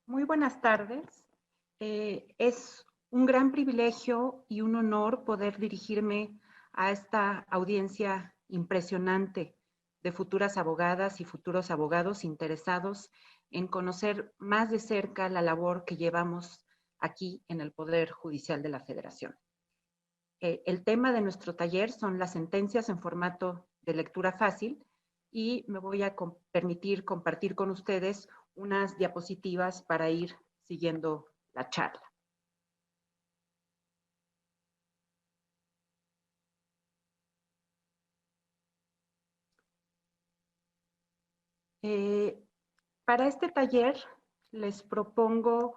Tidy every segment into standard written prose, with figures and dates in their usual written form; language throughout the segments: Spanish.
Muy buenas tardes. Es un gran privilegio y un honor poder dirigirme a esta audiencia impresionante de futuras abogadas y futuros abogados interesados en conocer más de cerca la labor que llevamos aquí en el Poder Judicial de la Federación. El tema de nuestro taller son las sentencias en formato de lectura fácil y me voy a permitir compartir con ustedes unas diapositivas para ir siguiendo la charla. Para este taller les propongo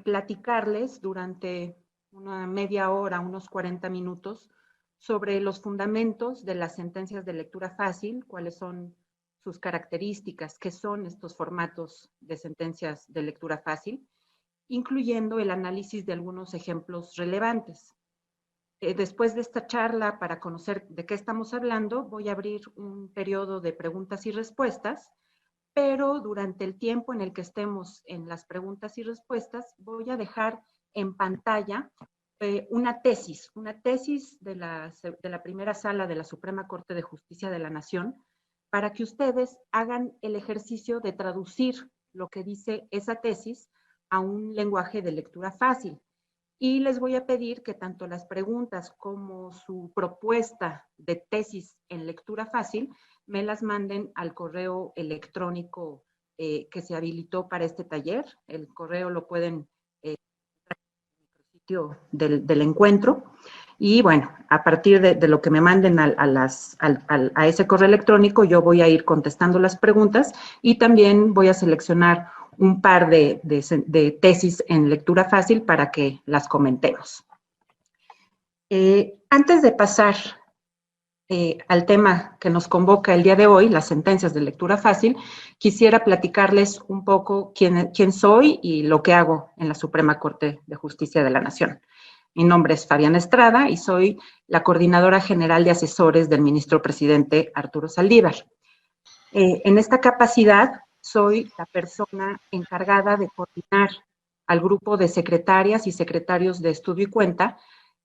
platicarles durante una media hora, unos 40 minutos, sobre los fundamentos de las sentencias de lectura fácil, cuáles son sus características, qué son estos formatos de sentencias de lectura fácil, incluyendo el análisis de algunos ejemplos relevantes. Después de esta charla, para conocer de qué estamos hablando, voy a abrir un periodo de preguntas y respuestas, pero durante el tiempo en el que estemos en las preguntas y respuestas, voy a dejar en pantalla una tesis de la primera sala de la Suprema Corte de Justicia de la Nación, para que ustedes hagan el ejercicio de traducir lo que dice esa tesis a un lenguaje de lectura fácil. Y les voy a pedir que tanto las preguntas como su propuesta de tesis en lectura fácil me las manden al correo electrónico que se habilitó para este taller. El correo lo pueden sitio del encuentro. Y bueno, a partir de lo que me manden a ese correo electrónico, yo voy a ir contestando las preguntas y también voy a seleccionar un par de tesis en lectura fácil para que las comentemos. Antes de pasar al tema que nos convoca el día de hoy, las sentencias de lectura fácil, quisiera platicarles un poco quién soy y lo que hago en la Suprema Corte de Justicia de la Nación. Mi nombre es Fabiana Estrada y soy la Coordinadora General de Asesores del Ministro Presidente Arturo Saldívar. En esta capacidad soy la persona encargada de coordinar al grupo de secretarias y secretarios de estudio y cuenta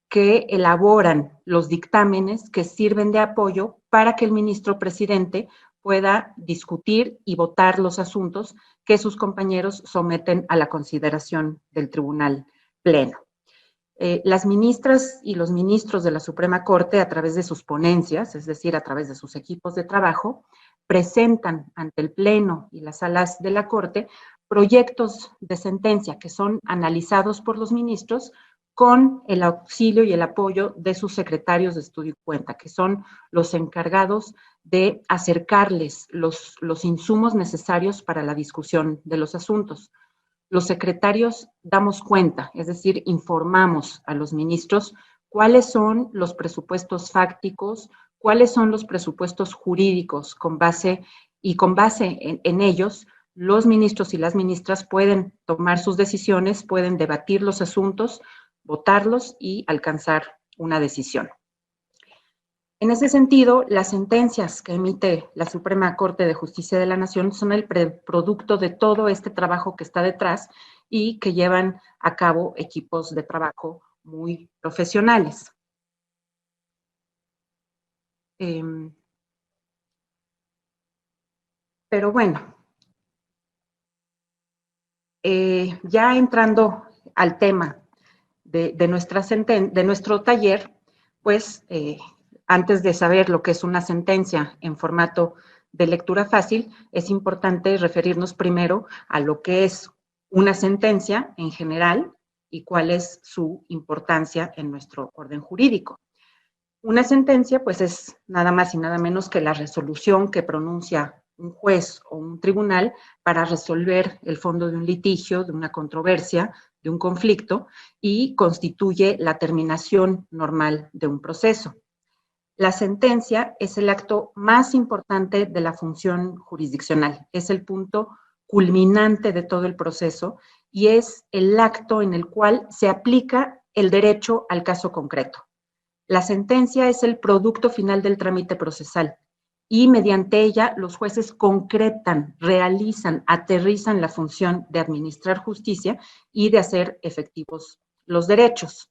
que elaboran los dictámenes que sirven de apoyo para que el ministro presidente pueda discutir y votar los asuntos que sus compañeros someten a la consideración del Tribunal Pleno. Las ministras y los ministros de la Suprema Corte, a través de sus ponencias, es decir, a través de sus equipos de trabajo, presentan ante el Pleno y las salas de la Corte proyectos de sentencia que son analizados por los ministros con el auxilio y el apoyo de sus secretarios de estudio y cuenta, que son los encargados de acercarles los insumos necesarios para la discusión de los asuntos. Los secretarios damos cuenta, es decir, informamos a los ministros cuáles son los presupuestos fácticos, cuáles son los presupuestos jurídicos con base en ellos, los ministros y las ministras pueden tomar sus decisiones, pueden debatir los asuntos, votarlos y alcanzar una decisión. En ese sentido, las sentencias que emite la Suprema Corte de Justicia de la Nación son el producto de todo este trabajo que está detrás y que llevan a cabo equipos de trabajo muy profesionales. Pero bueno, ya entrando al tema de nuestro taller, pues antes de saber lo que es una sentencia en formato de lectura fácil, es importante referirnos primero a lo que es una sentencia en general y cuál es su importancia en nuestro orden jurídico. Una sentencia, pues, es nada más y nada menos que la resolución que pronuncia un juez o un tribunal para resolver el fondo de un litigio, de una controversia, de un conflicto, y constituye la terminación normal de un proceso. La sentencia es el acto más importante de la función jurisdiccional, es el punto culminante de todo el proceso y es el acto en el cual se aplica el derecho al caso concreto. La sentencia es el producto final del trámite procesal y mediante ella los jueces concretan, realizan, aterrizan la función de administrar justicia y de hacer efectivos los derechos.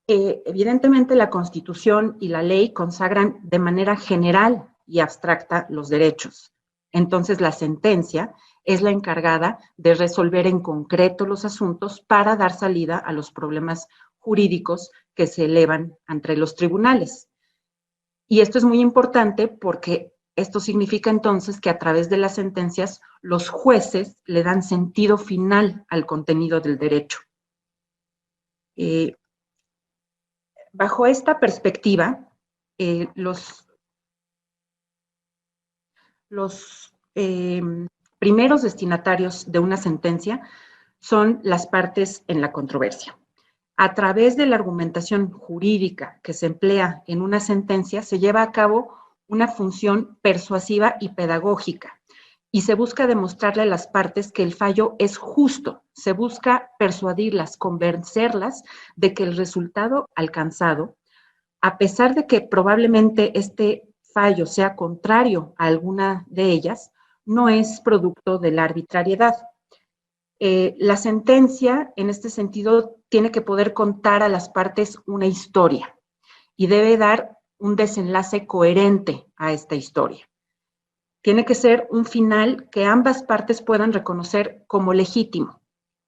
Evidentemente, la Constitución y la ley consagran de manera general y abstracta los derechos. Entonces, la sentencia es la encargada de resolver en concreto los asuntos para dar salida a los problemas jurídicos que se elevan ante los tribunales. Y esto es muy importante porque esto significa entonces que a través de las sentencias los jueces le dan sentido final al contenido del derecho. Bajo esta perspectiva, los primeros destinatarios de una sentencia son las partes en la controversia. A través de la argumentación jurídica que se emplea en una sentencia, se lleva a cabo una función persuasiva y pedagógica, y se busca demostrarle a las partes que el fallo es justo, se busca persuadirlas, convencerlas de que el resultado alcanzado, a pesar de que probablemente este fallo sea contrario a alguna de ellas, no es producto de la arbitrariedad. La sentencia, en este sentido, tiene que poder contar a las partes una historia y debe dar un desenlace coherente a esta historia. Tiene que ser un final que ambas partes puedan reconocer como legítimo.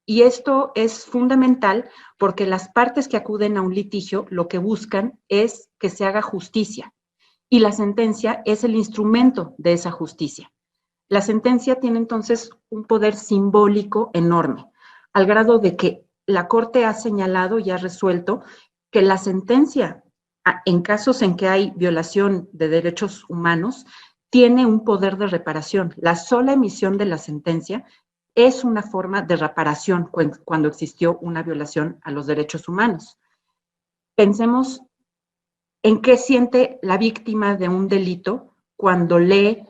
Y esto es fundamental porque las partes que acuden a un litigio lo que buscan es que se haga justicia y la sentencia es el instrumento de esa justicia. La sentencia tiene entonces un poder simbólico enorme, al grado de que la Corte ha señalado y ha resuelto que la sentencia, en casos en que hay violación de derechos humanos, tiene un poder de reparación. La sola emisión de la sentencia es una forma de reparación cuando existió una violación a los derechos humanos. Pensemos en qué siente la víctima de un delito cuando lee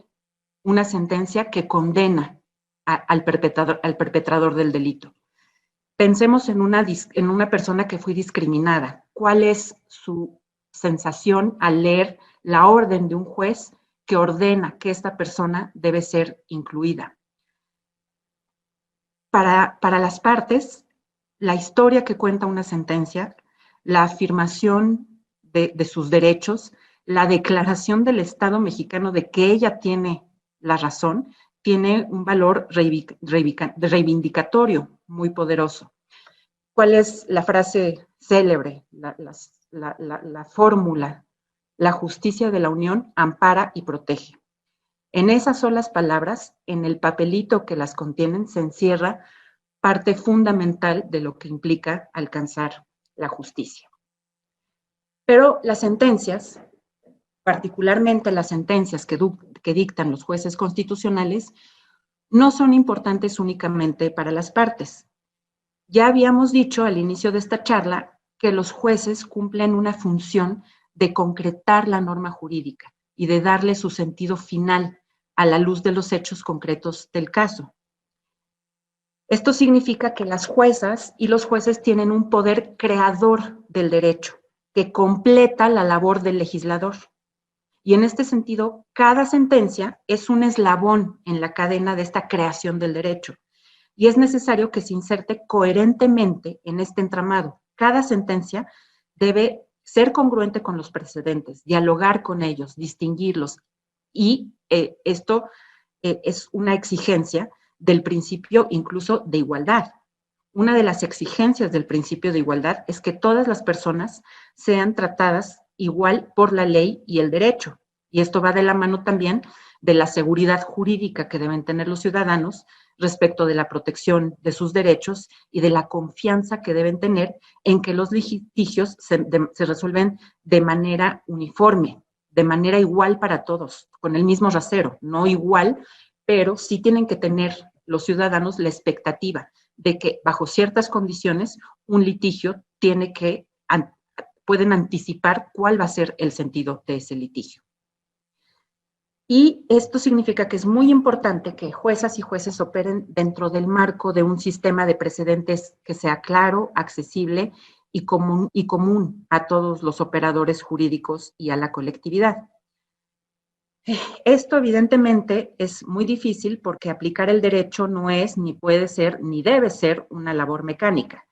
una sentencia que condena al perpetrador del delito. Pensemos en una persona que fue discriminada. ¿Cuál es su sensación al leer la orden de un juez que ordena que esta persona debe ser incluida? Para las partes, la historia que cuenta una sentencia, la afirmación de sus derechos, la declaración del Estado mexicano de que ella tiene la razón, tiene un valor reivindicatorio muy poderoso. ¿Cuál es la frase célebre, la fórmula? La justicia de la Unión ampara y protege. En esas solas palabras, en el papelito que las contienen, se encierra parte fundamental de lo que implica alcanzar la justicia. Pero las sentencias, particularmente las sentencias que dictan los jueces constitucionales, no son importantes únicamente para las partes. Ya habíamos dicho al inicio de esta charla que los jueces cumplen una función de concretar la norma jurídica y de darle su sentido final a la luz de los hechos concretos del caso. Esto significa que las juezas y los jueces tienen un poder creador del derecho que completa la labor del legislador. Y en este sentido, cada sentencia es un eslabón en la cadena de esta creación del derecho. Y es necesario que se inserte coherentemente en este entramado. Cada sentencia debe ser congruente con los precedentes, dialogar con ellos, distinguirlos. Y esto es una exigencia del principio incluso de igualdad. Una de las exigencias del principio de igualdad es que todas las personas sean tratadas igual por la ley y el derecho. Y esto va de la mano también de la seguridad jurídica que deben tener los ciudadanos respecto de la protección de sus derechos y de la confianza que deben tener en que los litigios se resuelven de manera uniforme, de manera igual para todos, con el mismo rasero, no igual, pero sí tienen que tener los ciudadanos la expectativa de que bajo ciertas condiciones un litigio pueden anticipar cuál va a ser el sentido de ese litigio. Y esto significa que es muy importante que juezas y jueces operen dentro del marco de un sistema de precedentes que sea claro, accesible y común a todos los operadores jurídicos y a la colectividad. Esto evidentemente es muy difícil porque aplicar el derecho no es, ni puede ser, ni debe ser una labor mecánica.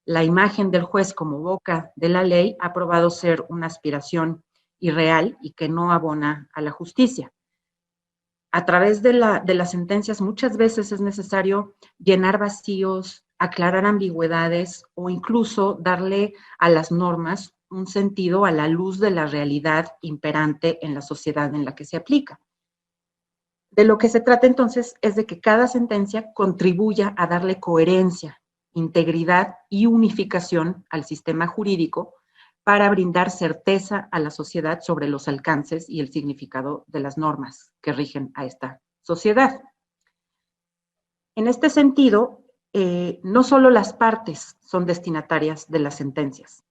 La imagen del juez como boca de la ley ha probado ser una aspiración irreal y que no abona a la justicia. A través de las sentencias muchas veces es necesario llenar vacíos, aclarar ambigüedades o incluso darle a las normas un sentido a la luz de la realidad imperante en la sociedad en la que se aplica. De lo que se trata entonces es de que cada sentencia contribuya a darle coherencia, integridad y unificación al sistema jurídico para brindar certeza a la sociedad sobre los alcances y el significado de las normas que rigen a esta sociedad. En este sentido, no solo las partes son destinatarias de las sentencias,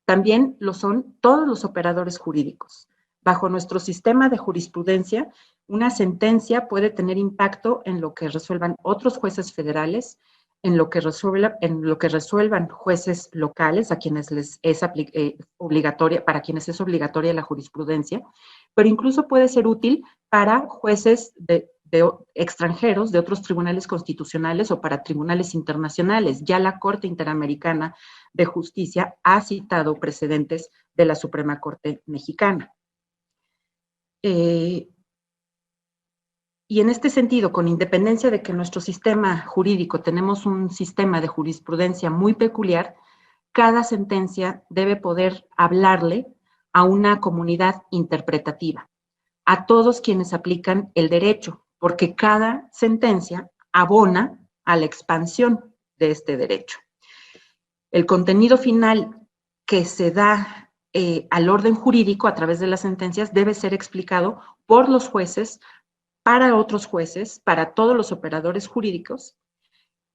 también lo son todos los operadores jurídicos. Bajo nuestro sistema de jurisprudencia, una sentencia puede tener impacto en lo que resuelvan otros jueces federales, en lo que resuelvan jueces locales a quienes les es obligatoria, para quienes es obligatoria la jurisprudencia, pero incluso puede ser útil para jueces de extranjeros de otros tribunales constitucionales o para tribunales internacionales. Ya la Corte Interamericana de Justicia ha citado precedentes de la Suprema Corte Mexicana. Y en este sentido, con independencia de que en nuestro sistema jurídico tenemos un sistema de jurisprudencia muy peculiar, cada sentencia debe poder hablarle a una comunidad interpretativa, a todos quienes aplican el derecho, porque cada sentencia abona a la expansión de este derecho. El contenido final que se da al orden jurídico a través de las sentencias debe ser explicado por los jueces, para otros jueces, para todos los operadores jurídicos,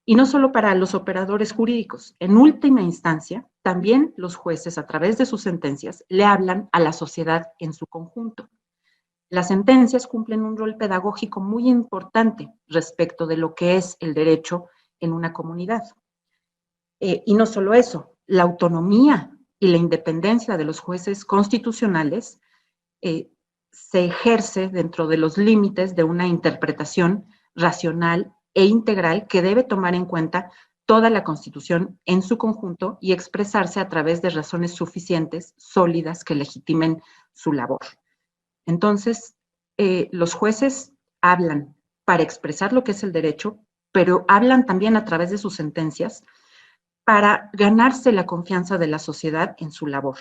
y no solo para los operadores jurídicos. En última instancia, también los jueces, a través de sus sentencias, le hablan a la sociedad en su conjunto. Las sentencias cumplen un rol pedagógico muy importante respecto de lo que es el derecho en una comunidad. Y no solo eso, la autonomía y la independencia de los jueces constitucionales se ejerce dentro de los límites de una interpretación racional e integral que debe tomar en cuenta toda la Constitución en su conjunto y expresarse a través de razones suficientes, sólidas, que legitimen su labor. Entonces, los jueces hablan para expresar lo que es el derecho, pero hablan también a través de sus sentencias para ganarse la confianza de la sociedad en su labor.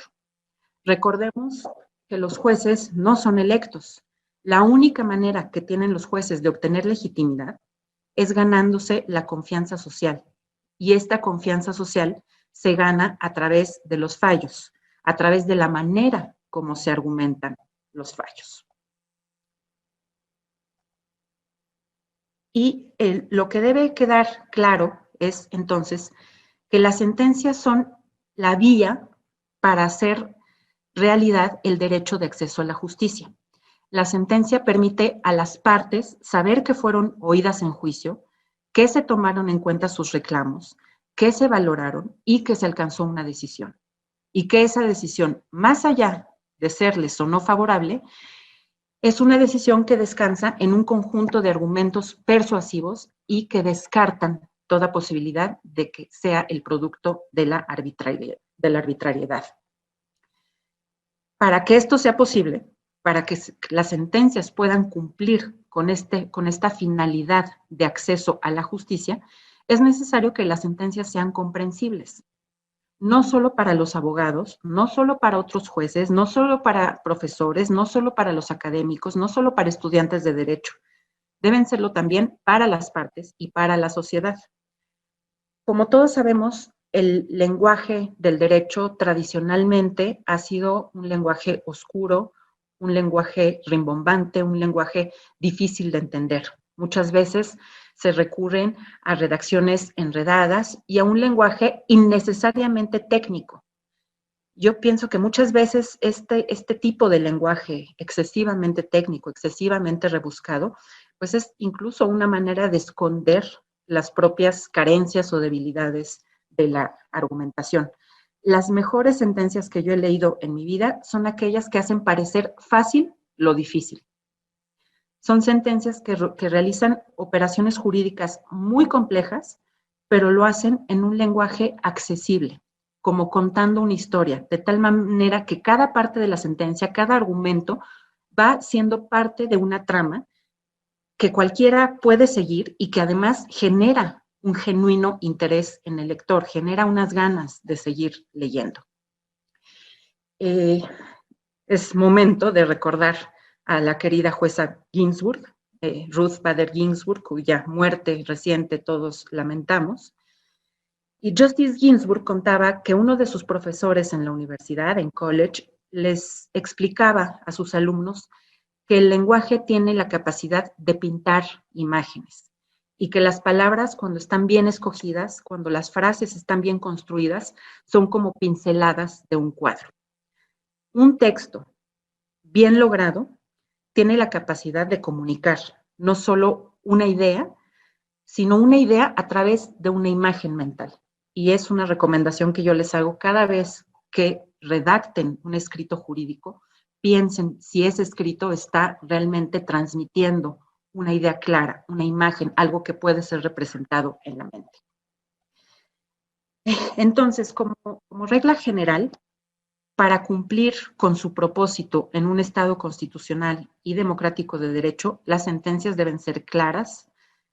Recordemos que los jueces no son electos. La única manera que tienen los jueces de obtener legitimidad es ganándose la confianza social. Y esta confianza social se gana a través de los fallos, a través de la manera como se argumentan los fallos. Y lo que debe quedar claro es entonces que las sentencias son la vía para hacer realidad el derecho de acceso a la justicia. La sentencia permite a las partes saber que fueron oídas en juicio, que se tomaron en cuenta sus reclamos, que se valoraron y que se alcanzó una decisión. Y que esa decisión, más allá de serles o no favorable, es una decisión que descansa en un conjunto de argumentos persuasivos y que descartan toda posibilidad de que sea el producto de la arbitrariedad. Para que esto sea posible, para que las sentencias puedan cumplir con esta finalidad de acceso a la justicia, es necesario que las sentencias sean comprensibles. No solo para los abogados, no solo para otros jueces, no solo para profesores, no solo para los académicos, no solo para estudiantes de derecho. Deben serlo también para las partes y para la sociedad. Como todos sabemos, el lenguaje del derecho tradicionalmente ha sido un lenguaje oscuro, un lenguaje rimbombante, un lenguaje difícil de entender. Muchas veces se recurren a redacciones enredadas y a un lenguaje innecesariamente técnico. Yo pienso que muchas veces este tipo de lenguaje excesivamente técnico, excesivamente rebuscado, pues es incluso una manera de esconder las propias carencias o debilidades de la argumentación. Las mejores sentencias que yo he leído en mi vida son aquellas que hacen parecer fácil lo difícil. Son sentencias que realizan operaciones jurídicas muy complejas, pero lo hacen en un lenguaje accesible, como contando una historia, de tal manera que cada parte de la sentencia, cada argumento, va siendo parte de una trama que cualquiera puede seguir y que además genera un genuino interés en el lector, genera unas ganas de seguir leyendo. Es momento de recordar a la querida jueza Ginsburg, Ruth Bader Ginsburg, cuya muerte reciente todos lamentamos. Y Justice Ginsburg contaba que uno de sus profesores en la universidad, en college, les explicaba a sus alumnos que el lenguaje tiene la capacidad de pintar imágenes y que las palabras, cuando están bien escogidas, cuando las frases están bien construidas, son como pinceladas de un cuadro. Un texto bien logrado tiene la capacidad de comunicar no solo una idea, sino una idea a través de una imagen mental. Y es una recomendación que yo les hago cada vez que redacten un escrito jurídico, piensen si ese escrito está realmente transmitiendo una idea clara, una imagen, algo que puede ser representado en la mente. Entonces, como regla general, para cumplir con su propósito en un Estado constitucional y democrático de derecho, las sentencias deben ser claras,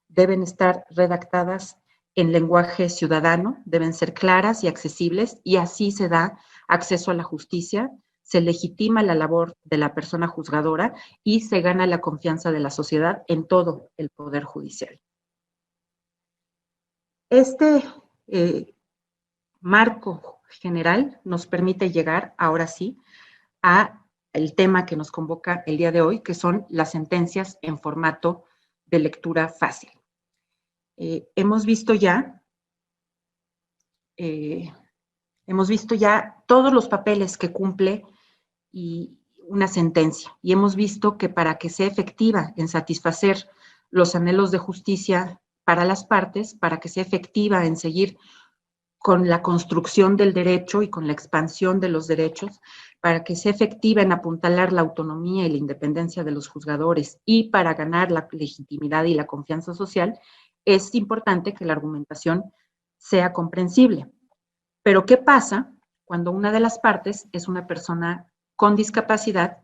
deben estar redactadas en lenguaje ciudadano, deben ser claras y accesibles, y así se da acceso a la justicia, se legitima la labor de la persona juzgadora y se gana la confianza de la sociedad en todo el poder judicial. Este marco general nos permite llegar, ahora sí, a el tema que nos convoca el día de hoy, que son las sentencias en formato de lectura fácil. Hemos visto ya todos los papeles que cumple una sentencia y hemos visto que para que sea efectiva en satisfacer los anhelos de justicia para las partes, para que sea efectiva en seguir con la construcción del derecho y con la expansión de los derechos, para que sea efectiva en apuntalar la autonomía y la independencia de los juzgadores y para ganar la legitimidad y la confianza social, es importante que la argumentación sea comprensible. Pero, ¿qué pasa cuando una de las partes es una persona con discapacidad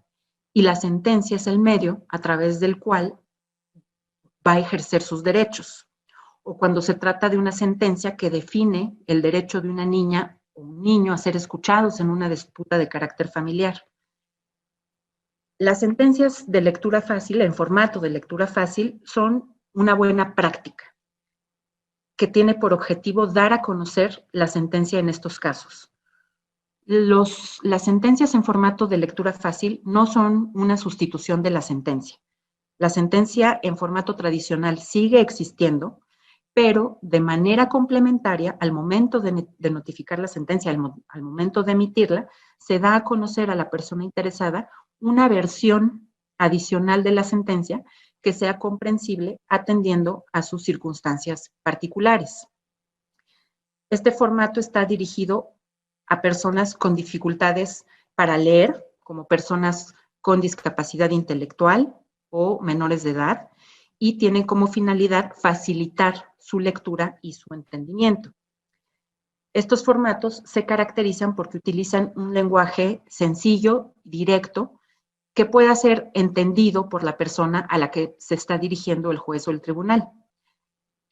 y la sentencia es el medio a través del cual va a ejercer sus derechos? O cuando se trata de una sentencia que define el derecho de una niña o un niño a ser escuchados en una disputa de carácter familiar. Las sentencias de lectura fácil, en formato de lectura fácil, son una buena práctica que tiene por objetivo dar a conocer la sentencia en estos casos. Las sentencias en formato de lectura fácil no son una sustitución de la sentencia. La sentencia en formato tradicional sigue existiendo, pero de manera complementaria, al momento de notificar la sentencia, al momento de emitirla, se da a conocer a la persona interesada una versión adicional de la sentencia que sea comprensible atendiendo a sus circunstancias particulares. Este formato está dirigido a personas con dificultades para leer, como personas con discapacidad intelectual o menores de edad, y tiene como finalidad facilitar su lectura y su entendimiento. Estos formatos se caracterizan porque utilizan un lenguaje sencillo, directo, que pueda ser entendido por la persona a la que se está dirigiendo el juez o el tribunal.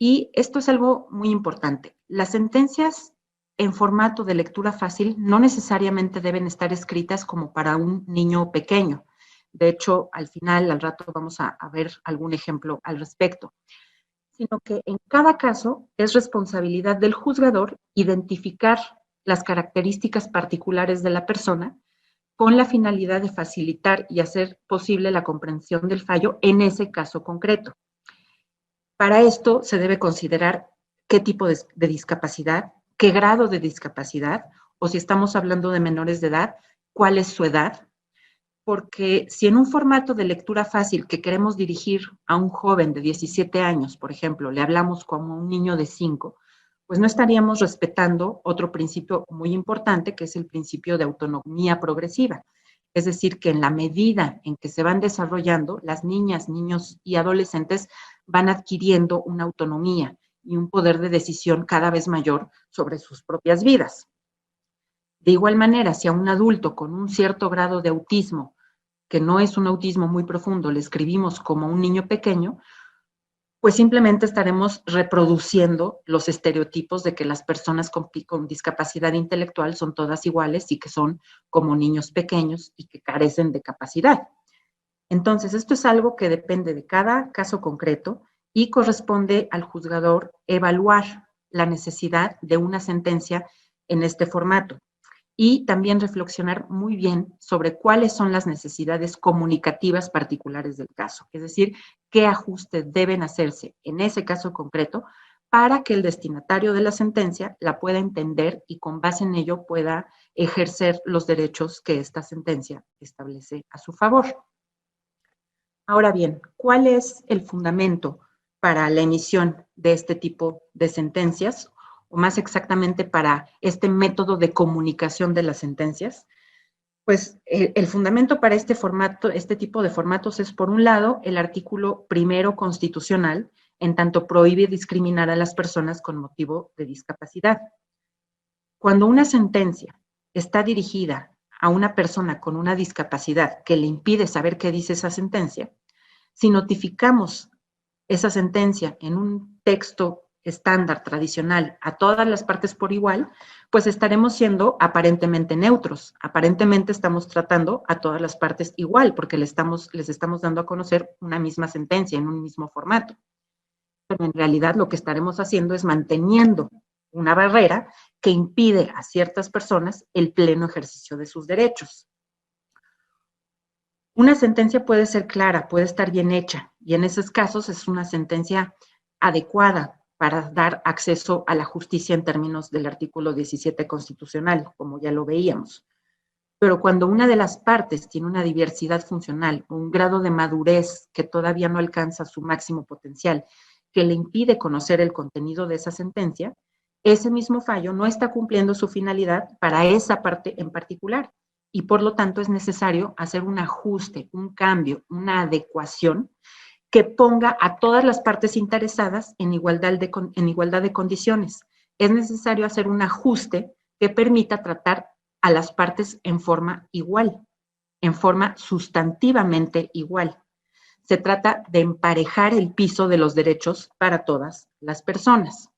Y esto es algo muy importante. Las sentencias en formato de lectura fácil no necesariamente deben estar escritas como para un niño pequeño. De hecho, al final, al rato vamos a ver algún ejemplo al respecto, sino que en cada caso es responsabilidad del juzgador identificar las características particulares de la persona con la finalidad de facilitar y hacer posible la comprensión del fallo en ese caso concreto. Para esto se debe considerar qué tipo de discapacidad, qué grado de discapacidad, o si estamos hablando de menores de edad, cuál es su edad, porque si en un formato de lectura fácil que queremos dirigir a un joven de 17 años, por ejemplo, le hablamos como un niño de 5, pues no estaríamos respetando otro principio muy importante, que es el principio de autonomía progresiva. Es decir, que en la medida en que se van desarrollando, las niñas, niños y adolescentes van adquiriendo una autonomía y un poder de decisión cada vez mayor sobre sus propias vidas. De igual manera, si a un adulto con un cierto grado de autismo, que no es un autismo muy profundo, le escribimos como un niño pequeño, pues simplemente estaremos reproduciendo los estereotipos de que las personas con discapacidad intelectual son todas iguales y que son como niños pequeños y que carecen de capacidad. Entonces, esto es algo que depende de cada caso concreto y corresponde al juzgador evaluar la necesidad de una sentencia en este formato y también reflexionar muy bien sobre cuáles son las necesidades comunicativas particulares del caso, es decir, qué ajustes deben hacerse en ese caso concreto para que el destinatario de la sentencia la pueda entender y con base en ello pueda ejercer los derechos que esta sentencia establece a su favor. Ahora bien, ¿cuál es el fundamento para la emisión de este tipo de sentencias? O más exactamente para este método de comunicación de las sentencias. Pues el fundamento para este formato, este tipo de formatos es, por un lado, el artículo 1 constitucional, en tanto prohíbe discriminar a las personas con motivo de discapacidad. Cuando una sentencia está dirigida a una persona con una discapacidad que le impide saber qué dice esa sentencia, si notificamos esa sentencia en un texto estándar, tradicional, a todas las partes por igual, pues estaremos siendo aparentemente neutros. Aparentemente estamos tratando a todas las partes igual, porque les estamos dando a conocer una misma sentencia en un mismo formato. Pero en realidad lo que estaremos haciendo es manteniendo una barrera que impide a ciertas personas el pleno ejercicio de sus derechos. Una sentencia puede ser clara, puede estar bien hecha, y en esos casos es una sentencia adecuada para dar acceso a la justicia en términos del artículo 17 constitucional, como ya lo veíamos. Pero cuando una de las partes tiene una diversidad funcional, un grado de madurez que todavía no alcanza su máximo potencial, que le impide conocer el contenido de esa sentencia, ese mismo fallo no está cumpliendo su finalidad para esa parte en particular. Y por lo tanto es necesario hacer un ajuste, un cambio, una adecuación que ponga a todas las partes interesadas en igualdad de condiciones. Es necesario hacer un ajuste que permita tratar a las partes en forma igual, en forma sustantivamente igual. Se trata de emparejar el piso de los derechos para todas las personas.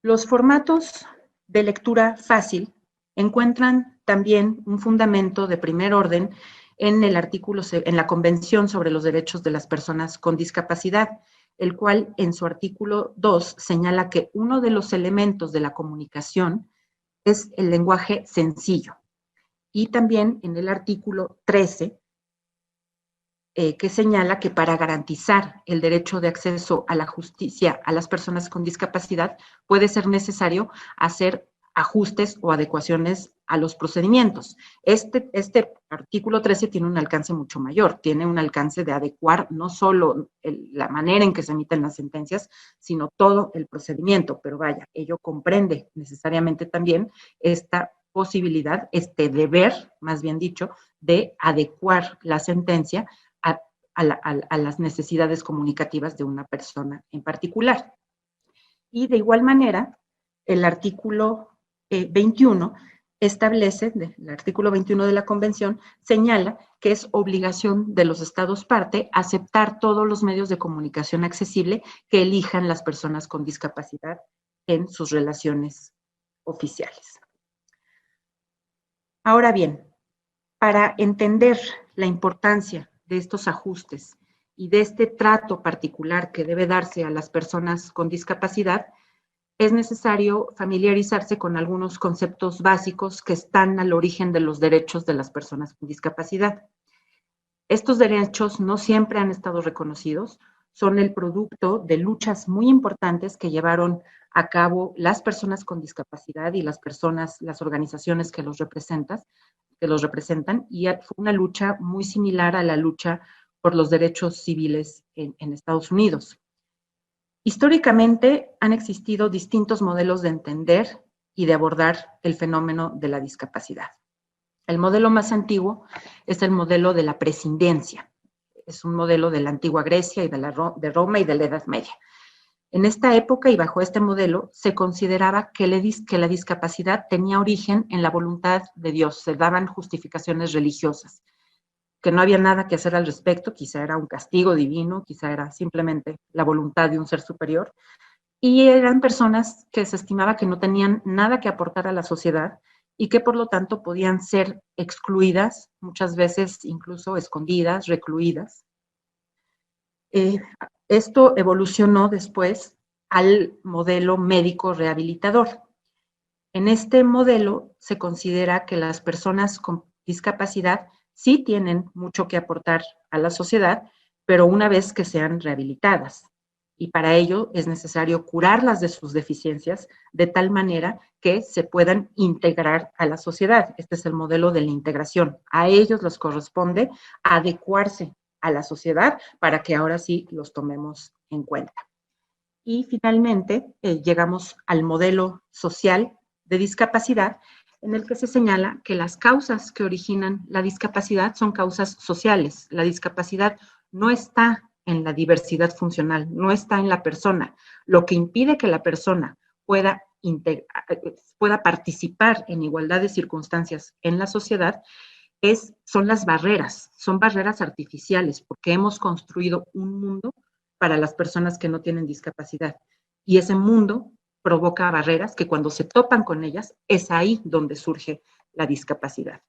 Los formatos de lectura fácil encuentran también un fundamento de primer orden en la Convención sobre los Derechos de las Personas con Discapacidad, el cual en su artículo 2 señala que uno de los elementos de la comunicación es el lenguaje sencillo. Y también en el artículo 13, que señala que para garantizar el derecho de acceso a la justicia a las personas con discapacidad puede ser necesario hacer ajustes o adecuaciones a los procedimientos. Este artículo 13 tiene un alcance mucho mayor, tiene un alcance de adecuar no solo la manera en que se emiten las sentencias, sino todo el procedimiento, pero vaya, ello comprende necesariamente también esta posibilidad, este deber, más bien dicho, de adecuar la sentencia a las necesidades comunicativas de una persona en particular. Y de igual manera, el artículo 21 establece, el artículo 21 de la Convención, señala que es obligación de los Estados parte aceptar todos los medios de comunicación accesible que elijan las personas con discapacidad en sus relaciones oficiales. Ahora bien, para entender la importancia de estos ajustes y de este trato particular que debe darse a las personas con discapacidad, es necesario familiarizarse con algunos conceptos básicos que están al origen de los derechos de las personas con discapacidad. Estos derechos no siempre han estado reconocidos, son el producto de luchas muy importantes que llevaron a cabo las personas con discapacidad y las organizaciones que los representan, y fue una lucha muy similar a la lucha por los derechos civiles en Estados Unidos. Históricamente han existido distintos modelos de entender y de abordar el fenómeno de la discapacidad. El modelo más antiguo es el modelo de la prescindencia. Es un modelo de la antigua Grecia y de Roma y de la Edad Media. En esta época y bajo este modelo se consideraba que la discapacidad tenía origen en la voluntad de Dios, se daban justificaciones religiosas, que no había nada que hacer al respecto, quizá era un castigo divino, quizá era simplemente la voluntad de un ser superior, y eran personas que se estimaba que no tenían nada que aportar a la sociedad y que por lo tanto podían ser excluidas, muchas veces incluso escondidas, recluidas. Eh, Esto evolucionó después al modelo médico rehabilitador. En este modelo se considera que las personas con discapacidad sí tienen mucho que aportar a la sociedad, pero una vez que sean rehabilitadas. Y para ello es necesario curarlas de sus deficiencias de tal manera que se puedan integrar a la sociedad. Este es el modelo de la integración. A ellos les corresponde adecuarse a la sociedad para que ahora sí los tomemos en cuenta. Y finalmente llegamos al modelo social de discapacidad, en el que se señala que las causas que originan la discapacidad son causas sociales. La discapacidad no está en la diversidad funcional, no está en la persona. Lo que impide que la persona pueda participar en igualdad de circunstancias en la sociedad son las barreras, son barreras artificiales, porque hemos construido un mundo para las personas que no tienen discapacidad. Y ese mundo provoca barreras que cuando se topan con ellas, es ahí donde surge la discapacidad.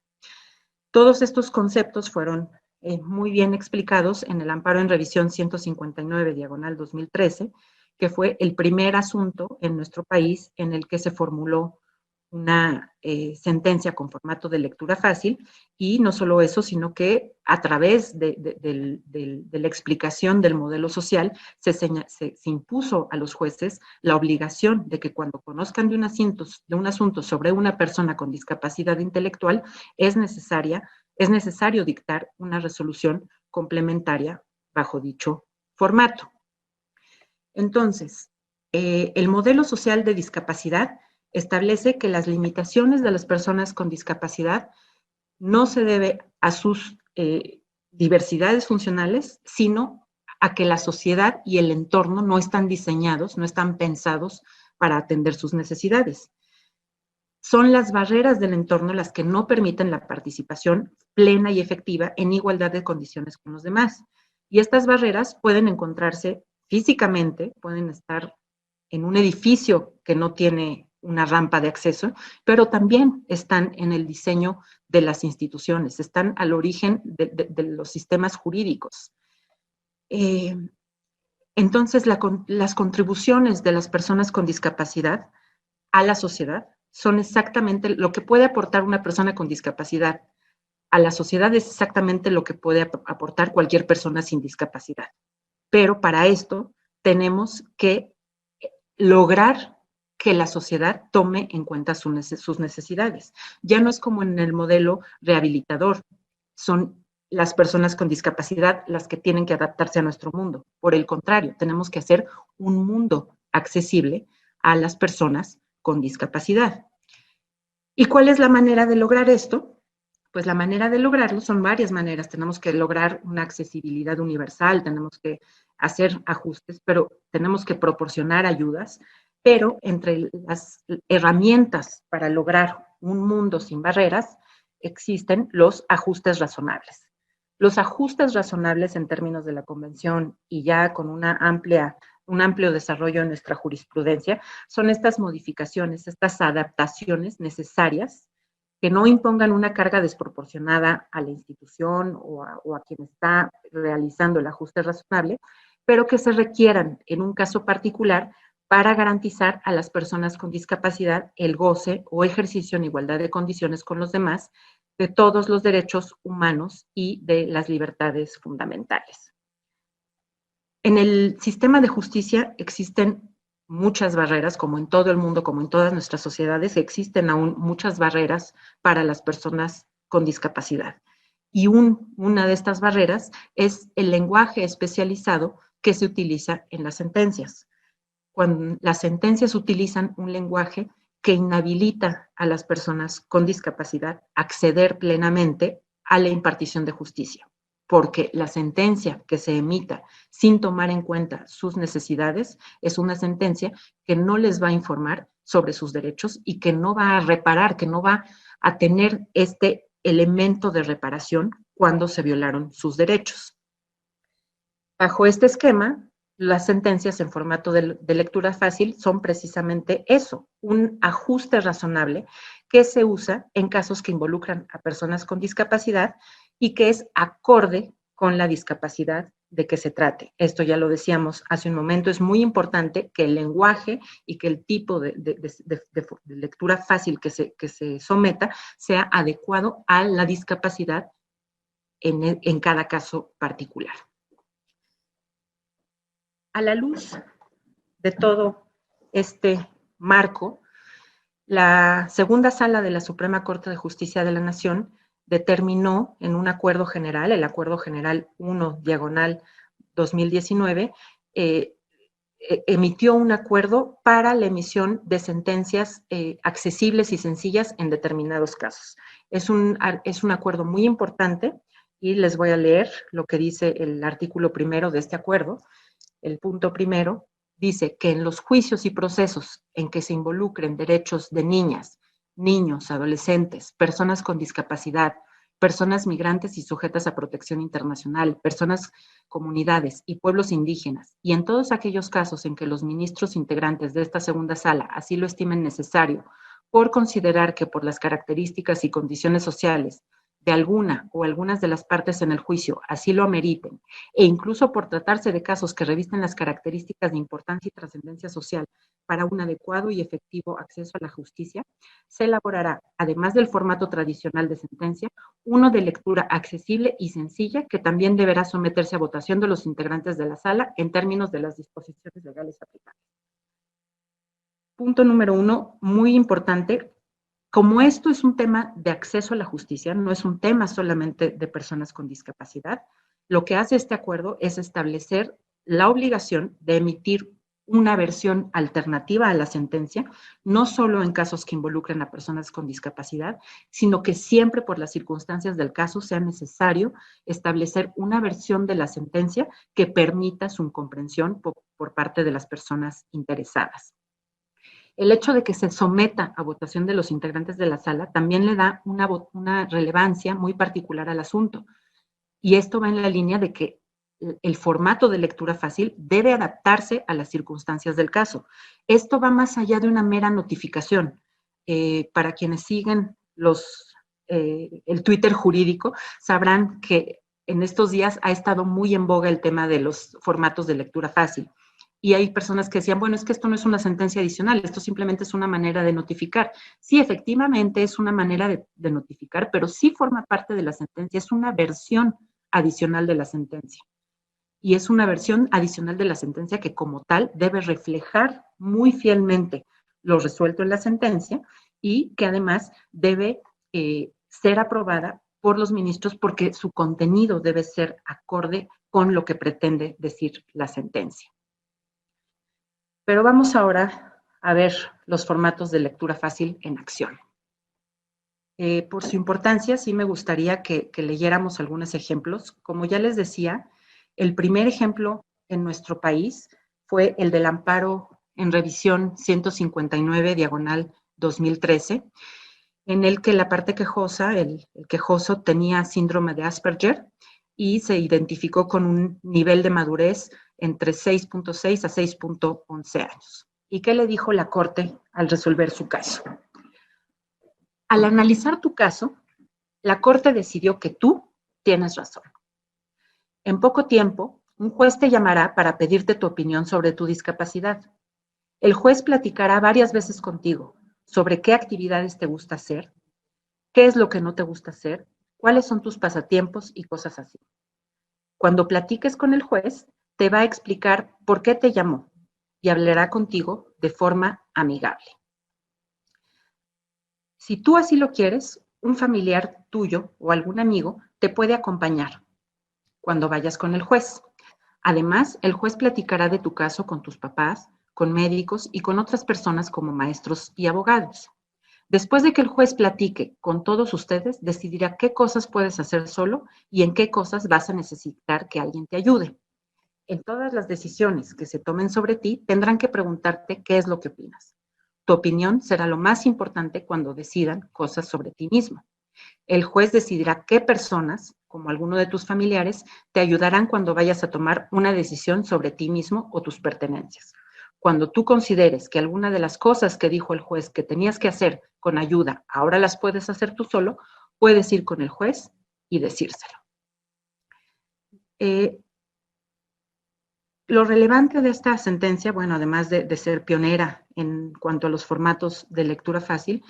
Todos estos conceptos fueron muy bien explicados en el amparo en revisión 159/2013, que fue el primer asunto en nuestro país en el que se formuló una sentencia con formato de lectura fácil, y no solo eso, sino que a través de la explicación del modelo social se impuso a los jueces la obligación de que cuando conozcan de un asunto sobre una persona con discapacidad intelectual, es necesario dictar una resolución complementaria bajo dicho formato. Entonces, el modelo social de discapacidad establece que las limitaciones de las personas con discapacidad no se debe a sus diversidades funcionales, sino a que la sociedad y el entorno no están diseñados, no están pensados para atender sus necesidades. Son las barreras del entorno las que no permiten la participación plena y efectiva en igualdad de condiciones con los demás. Y estas barreras pueden encontrarse físicamente, pueden estar en un edificio que no tiene una rampa de acceso, pero también están en el diseño de las instituciones, están al origen de los sistemas jurídicos. Entonces, las contribuciones de las personas con discapacidad a la sociedad son exactamente lo que puede aportar una persona con discapacidad a la sociedad, es exactamente lo que puede aportar cualquier persona sin discapacidad. Pero para esto tenemos que lograr que la sociedad tome en cuenta sus necesidades. Ya no es como en el modelo rehabilitador, son las personas con discapacidad las que tienen que adaptarse a nuestro mundo. Por el contrario, tenemos que hacer un mundo accesible a las personas con discapacidad. ¿Y cuál es la manera de lograr esto? Pues la manera de lograrlo son varias maneras. Tenemos que lograr una accesibilidad universal, tenemos que hacer ajustes, pero tenemos que proporcionar ayudas, pero entre las herramientas para lograr un mundo sin barreras existen los ajustes razonables. Los ajustes razonables en términos de la Convención y ya con un amplio desarrollo en nuestra jurisprudencia son estas modificaciones, estas adaptaciones necesarias que no impongan una carga desproporcionada a la institución o a quien está realizando el ajuste razonable, pero que se requieran en un caso particular para garantizar a las personas con discapacidad el goce o ejercicio en igualdad de condiciones con los demás de todos los derechos humanos y de las libertades fundamentales. En el sistema de justicia existen muchas barreras, como en todo el mundo, como en todas nuestras sociedades, existen aún muchas barreras para las personas con discapacidad. Y una de estas barreras es el lenguaje especializado que se utiliza en las sentencias. Cuando las sentencias utilizan un lenguaje que inhabilita a las personas con discapacidad a acceder plenamente a la impartición de justicia, porque la sentencia que se emita sin tomar en cuenta sus necesidades es una sentencia que no les va a informar sobre sus derechos y que no va a reparar, que no va a tener este elemento de reparación cuando se violaron sus derechos. Bajo este esquema, las sentencias en formato de lectura fácil son precisamente eso, un ajuste razonable que se usa en casos que involucran a personas con discapacidad y que es acorde con la discapacidad de que se trate. Esto ya lo decíamos hace un momento, es muy importante que el lenguaje y que el tipo de lectura fácil que se someta sea adecuado a la discapacidad en cada caso particular. A la luz de todo este marco, la segunda sala de la Suprema Corte de Justicia de la Nación determinó en un acuerdo general, el Acuerdo General 1/2019, emitió un acuerdo para la emisión de sentencias accesibles y sencillas en determinados casos. Es un acuerdo muy importante y les voy a leer lo que dice el artículo primero de este acuerdo. El punto primero dice que en los juicios y procesos en que se involucren derechos de niñas, niños, adolescentes, personas con discapacidad, personas migrantes y sujetas a protección internacional, personas, comunidades y pueblos indígenas, y en todos aquellos casos en que los ministros integrantes de esta segunda sala así lo estimen necesario, por considerar que por las características y condiciones sociales de alguna o algunas de las partes en el juicio así lo ameriten, e incluso por tratarse de casos que revisten las características de importancia y trascendencia social para un adecuado y efectivo acceso a la justicia, se elaborará, además del formato tradicional de sentencia, uno de lectura accesible y sencilla que también deberá someterse a votación de los integrantes de la sala en términos de las disposiciones legales aplicables. Punto número 1, muy importante. Como esto es un tema de acceso a la justicia, no es un tema solamente de personas con discapacidad, lo que hace este acuerdo es establecer la obligación de emitir una versión alternativa a la sentencia, no solo en casos que involucren a personas con discapacidad, sino que siempre por las circunstancias del caso sea necesario establecer una versión de la sentencia que permita su comprensión por parte de las personas interesadas. El hecho de que se someta a votación de los integrantes de la sala también le da una relevancia muy particular al asunto. Y esto va en la línea de que el formato de lectura fácil debe adaptarse a las circunstancias del caso. Esto va más allá de una mera notificación. Para quienes siguen el Twitter jurídico, sabrán que en estos días ha estado muy en boga el tema de los formatos de lectura fácil. Y hay personas que decían, bueno, es que esto no es una sentencia adicional, esto simplemente es una manera de notificar. Sí, efectivamente es una manera de notificar, pero sí forma parte de la sentencia, es una versión adicional de la sentencia. Y es una versión adicional de la sentencia que como tal debe reflejar muy fielmente lo resuelto en la sentencia y que además debe ser aprobada por los ministros porque su contenido debe ser acorde con lo que pretende decir la sentencia. Pero vamos ahora a ver los formatos de lectura fácil en acción. Por su importancia, sí me gustaría que leyéramos algunos ejemplos. Como ya les decía, el primer ejemplo en nuestro país fue el del amparo en revisión 159/2013, en el que la parte quejosa, el quejoso tenía síndrome de Asperger y se identificó con un nivel de madurez entre 6.6 a 6.11 años. ¿Y qué le dijo la Corte al resolver su caso? Al analizar tu caso, la Corte decidió que tú tienes razón. En poco tiempo, un juez te llamará para pedirte tu opinión sobre tu discapacidad. El juez platicará varias veces contigo sobre qué actividades te gusta hacer, qué es lo que no te gusta hacer, cuáles son tus pasatiempos y cosas así. Cuando platiques con el juez, te va a explicar por qué te llamó y hablará contigo de forma amigable. Si tú así lo quieres, un familiar tuyo o algún amigo te puede acompañar cuando vayas con el juez. Además, el juez platicará de tu caso con tus papás, con médicos y con otras personas como maestros y abogados. Después de que el juez platique con todos ustedes, decidirá qué cosas puedes hacer solo y en qué cosas vas a necesitar que alguien te ayude. En todas las decisiones que se tomen sobre ti, tendrán que preguntarte qué es lo que opinas. Tu opinión será lo más importante cuando decidan cosas sobre ti mismo. El juez decidirá qué personas, como alguno de tus familiares, te ayudarán cuando vayas a tomar una decisión sobre ti mismo o tus pertenencias. Cuando tú consideres que alguna de las cosas que dijo el juez que tenías que hacer con ayuda, ahora las puedes hacer tú solo, puedes ir con el juez y decírselo. Lo relevante de esta sentencia, bueno, además de ser pionera en cuanto a los formatos de lectura fácil,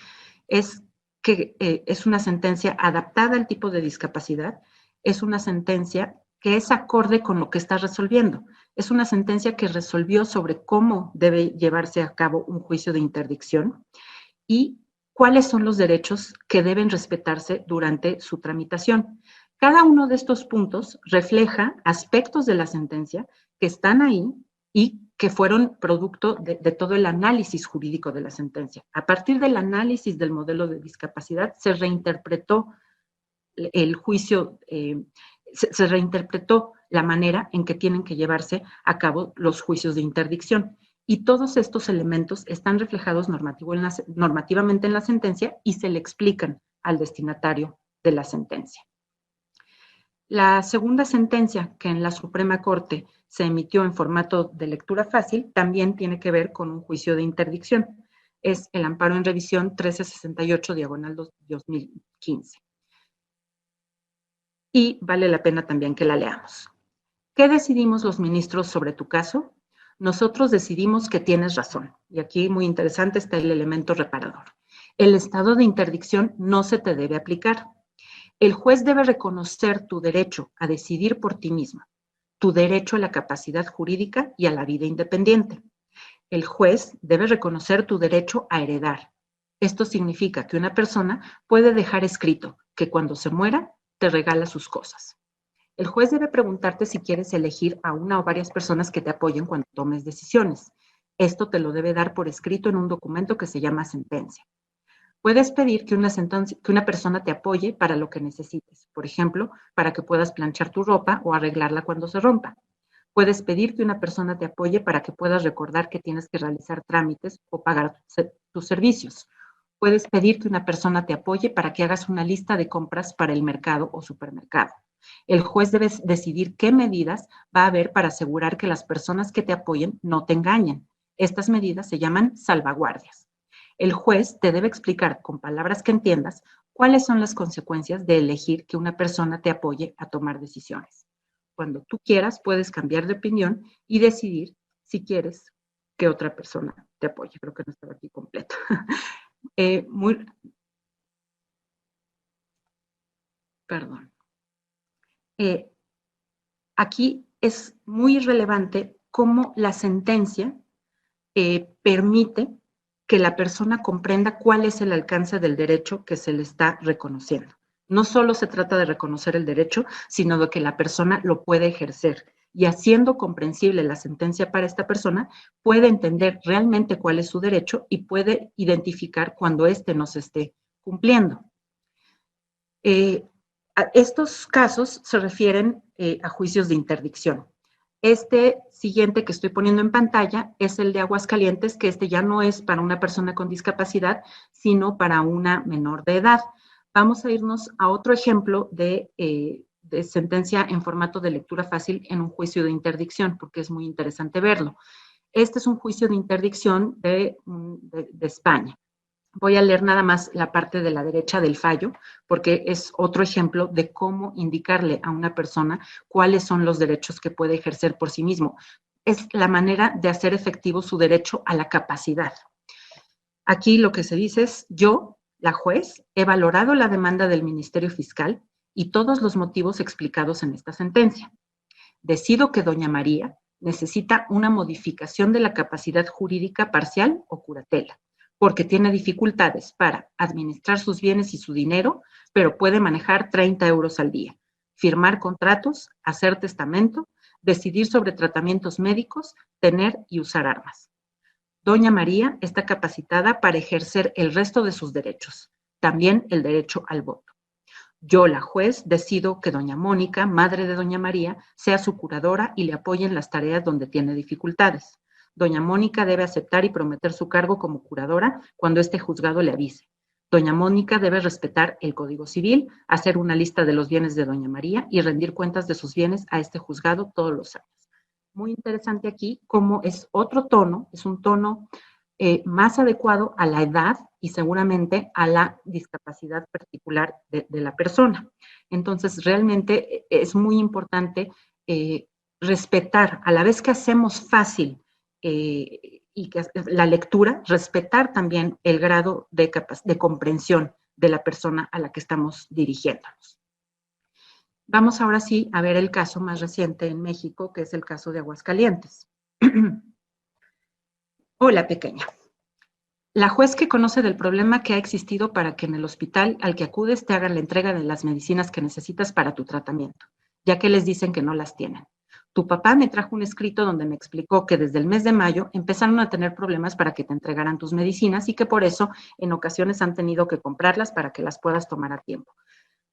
es que es una sentencia adaptada al tipo de discapacidad, es una sentencia que es acorde con lo que está resolviendo. Es una sentencia que resolvió sobre cómo debe llevarse a cabo un juicio de interdicción y cuáles son los derechos que deben respetarse durante su tramitación. Cada uno de estos puntos refleja aspectos de la sentencia que están ahí y que fueron producto de todo el análisis jurídico de la sentencia. A partir del análisis del modelo de discapacidad se reinterpretó el juicio, se reinterpretó la manera en que tienen que llevarse a cabo los juicios de interdicción. Y todos estos elementos están reflejados normativamente en la sentencia y se le explican al destinatario de la sentencia. La segunda sentencia que en la Suprema Corte se emitió en formato de lectura fácil también tiene que ver con un juicio de interdicción. Es el amparo en revisión 1368 diagonal 2015. Y vale la pena también que la leamos. ¿Qué decidimos los ministros sobre tu caso? Nosotros decidimos que tienes razón. Y aquí muy interesante está el elemento reparador. El estado de interdicción no se te debe aplicar. El juez debe reconocer tu derecho a decidir por ti mismo, tu derecho a la capacidad jurídica y a la vida independiente. El juez debe reconocer tu derecho a heredar. Esto significa que una persona puede dejar escrito que cuando se muera te regala sus cosas. El juez debe preguntarte si quieres elegir a una o varias personas que te apoyen cuando tomes decisiones. Esto te lo debe dar por escrito en un documento que se llama sentencia. Puedes pedir que una persona te apoye para lo que necesites, por ejemplo, para que puedas planchar tu ropa o arreglarla cuando se rompa. Puedes pedir que una persona te apoye para que puedas recordar que tienes que realizar trámites o pagar tus servicios. Puedes pedir que una persona te apoye para que hagas una lista de compras para el mercado o supermercado. El juez debe decidir qué medidas va a haber para asegurar que las personas que te apoyen no te engañen. Estas medidas se llaman salvaguardias. El juez te debe explicar con palabras que entiendas cuáles son las consecuencias de elegir que una persona te apoye a tomar decisiones. Cuando tú quieras, puedes cambiar de opinión y decidir si quieres que otra persona te apoye. Creo que no estaba aquí completo. Perdón. Aquí es muy relevante cómo la sentencia permite que la persona comprenda cuál es el alcance del derecho que se le está reconociendo. No solo se trata de reconocer el derecho, sino de que la persona lo puede ejercer. Y haciendo comprensible la sentencia para esta persona, puede entender realmente cuál es su derecho y puede identificar cuando éste no se esté cumpliendo. Estos casos se refieren a juicios de interdicción. Este siguiente que estoy poniendo en pantalla es el de Aguascalientes, que este ya no es para una persona con discapacidad, sino para una menor de edad. Vamos a irnos a otro ejemplo de sentencia en formato de lectura fácil en un juicio de interdicción, porque es muy interesante verlo. Este es un juicio de interdicción de España. Voy a leer nada más la parte de la derecha del fallo, porque es otro ejemplo de cómo indicarle a una persona cuáles son los derechos que puede ejercer por sí mismo. Es la manera de hacer efectivo su derecho a la capacidad. Aquí lo que se dice es, yo, la juez, he valorado la demanda del Ministerio Fiscal y todos los motivos explicados en esta sentencia. Decido que doña María necesita una modificación de la capacidad jurídica parcial o curatela, porque tiene dificultades para administrar sus bienes y su dinero, pero puede manejar 30 euros al día, firmar contratos, hacer testamento, decidir sobre tratamientos médicos, tener y usar armas. Doña María está capacitada para ejercer el resto de sus derechos, también el derecho al voto. Yo, la juez, decido que doña Mónica, madre de doña María, sea su curadora y le apoye en las tareas donde tiene dificultades. Doña Mónica debe aceptar y prometer su cargo como curadora cuando este juzgado le avise. Doña Mónica debe respetar el Código Civil, hacer una lista de los bienes de doña María y rendir cuentas de sus bienes a este juzgado todos los años. Muy interesante aquí cómo es otro tono, es un tono más adecuado a la edad y seguramente a la discapacidad particular de la persona. Entonces, realmente es muy importante respetar, a la vez que hacemos fácil y que la lectura, respetar también el grado de comprensión de la persona a la que estamos dirigiéndonos. Vamos ahora sí a ver el caso más reciente en México, que es el caso de Aguascalientes. Hola, pequeña. La juez que conoce del problema que ha existido para que en el hospital al que acudes te hagan la entrega de las medicinas que necesitas para tu tratamiento, ya que les dicen que no las tienen. Tu papá me trajo un escrito donde me explicó que desde el mes de mayo empezaron a tener problemas para que te entregaran tus medicinas y que por eso en ocasiones han tenido que comprarlas para que las puedas tomar a tiempo.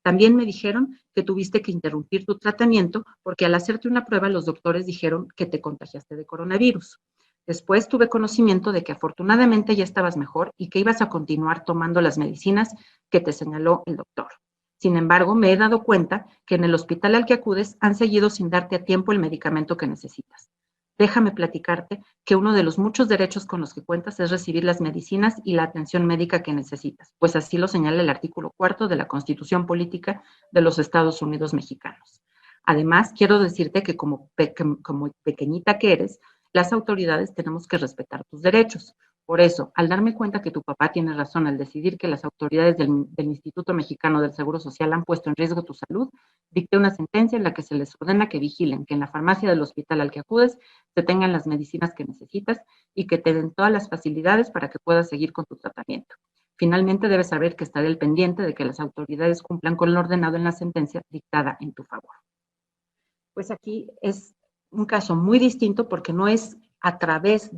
También me dijeron que tuviste que interrumpir tu tratamiento porque al hacerte una prueba los doctores dijeron que te contagiaste de coronavirus. Después tuve conocimiento de que afortunadamente ya estabas mejor y que ibas a continuar tomando las medicinas que te señaló el doctor. Sin embargo, me he dado cuenta que en el hospital al que acudes han seguido sin darte a tiempo el medicamento que necesitas. Déjame platicarte que uno de los muchos derechos con los que cuentas es recibir las medicinas y la atención médica que necesitas, pues así lo señala el artículo 4 de la Constitución Política de los Estados Unidos Mexicanos. Además, quiero decirte que como pequeñita que eres, las autoridades tenemos que respetar tus derechos. Por eso, al darme cuenta que tu papá tiene razón al decidir que las autoridades del Instituto Mexicano del Seguro Social han puesto en riesgo tu salud, dicté una sentencia en la que se les ordena que vigilen que en la farmacia del hospital al que acudes te tengan las medicinas que necesitas y que te den todas las facilidades para que puedas seguir con tu tratamiento. Finalmente, debes saber que estaré al pendiente de que las autoridades cumplan con lo ordenado en la sentencia dictada en tu favor. Pues aquí es un caso muy distinto porque no es a través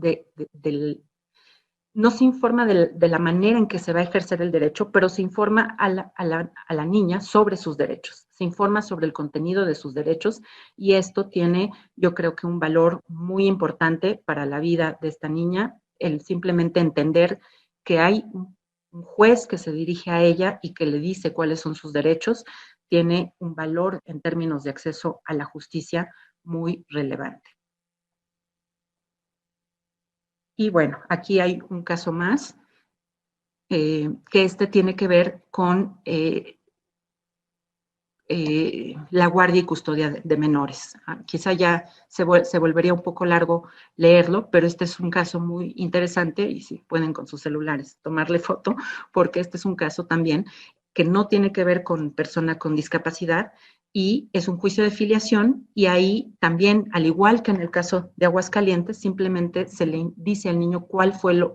no se informa de la manera en que se va a ejercer el derecho, pero se informa a la niña sobre sus derechos, se informa sobre el contenido de sus derechos y esto tiene, yo creo que un valor muy importante para la vida de esta niña, el simplemente entender que hay un juez que se dirige a ella y que le dice cuáles son sus derechos, tiene un valor en términos de acceso a la justicia muy relevante. Y bueno, aquí hay un caso más, que tiene que ver con la guardia y custodia de menores. Quizá ya se volvería un poco largo leerlo, pero este es un caso muy interesante y si pueden con sus celulares tomarle foto, porque este es un caso también que no tiene que ver con persona con discapacidad y es un juicio de filiación y ahí también, al igual que en el caso de Aguascalientes, simplemente se le dice al niño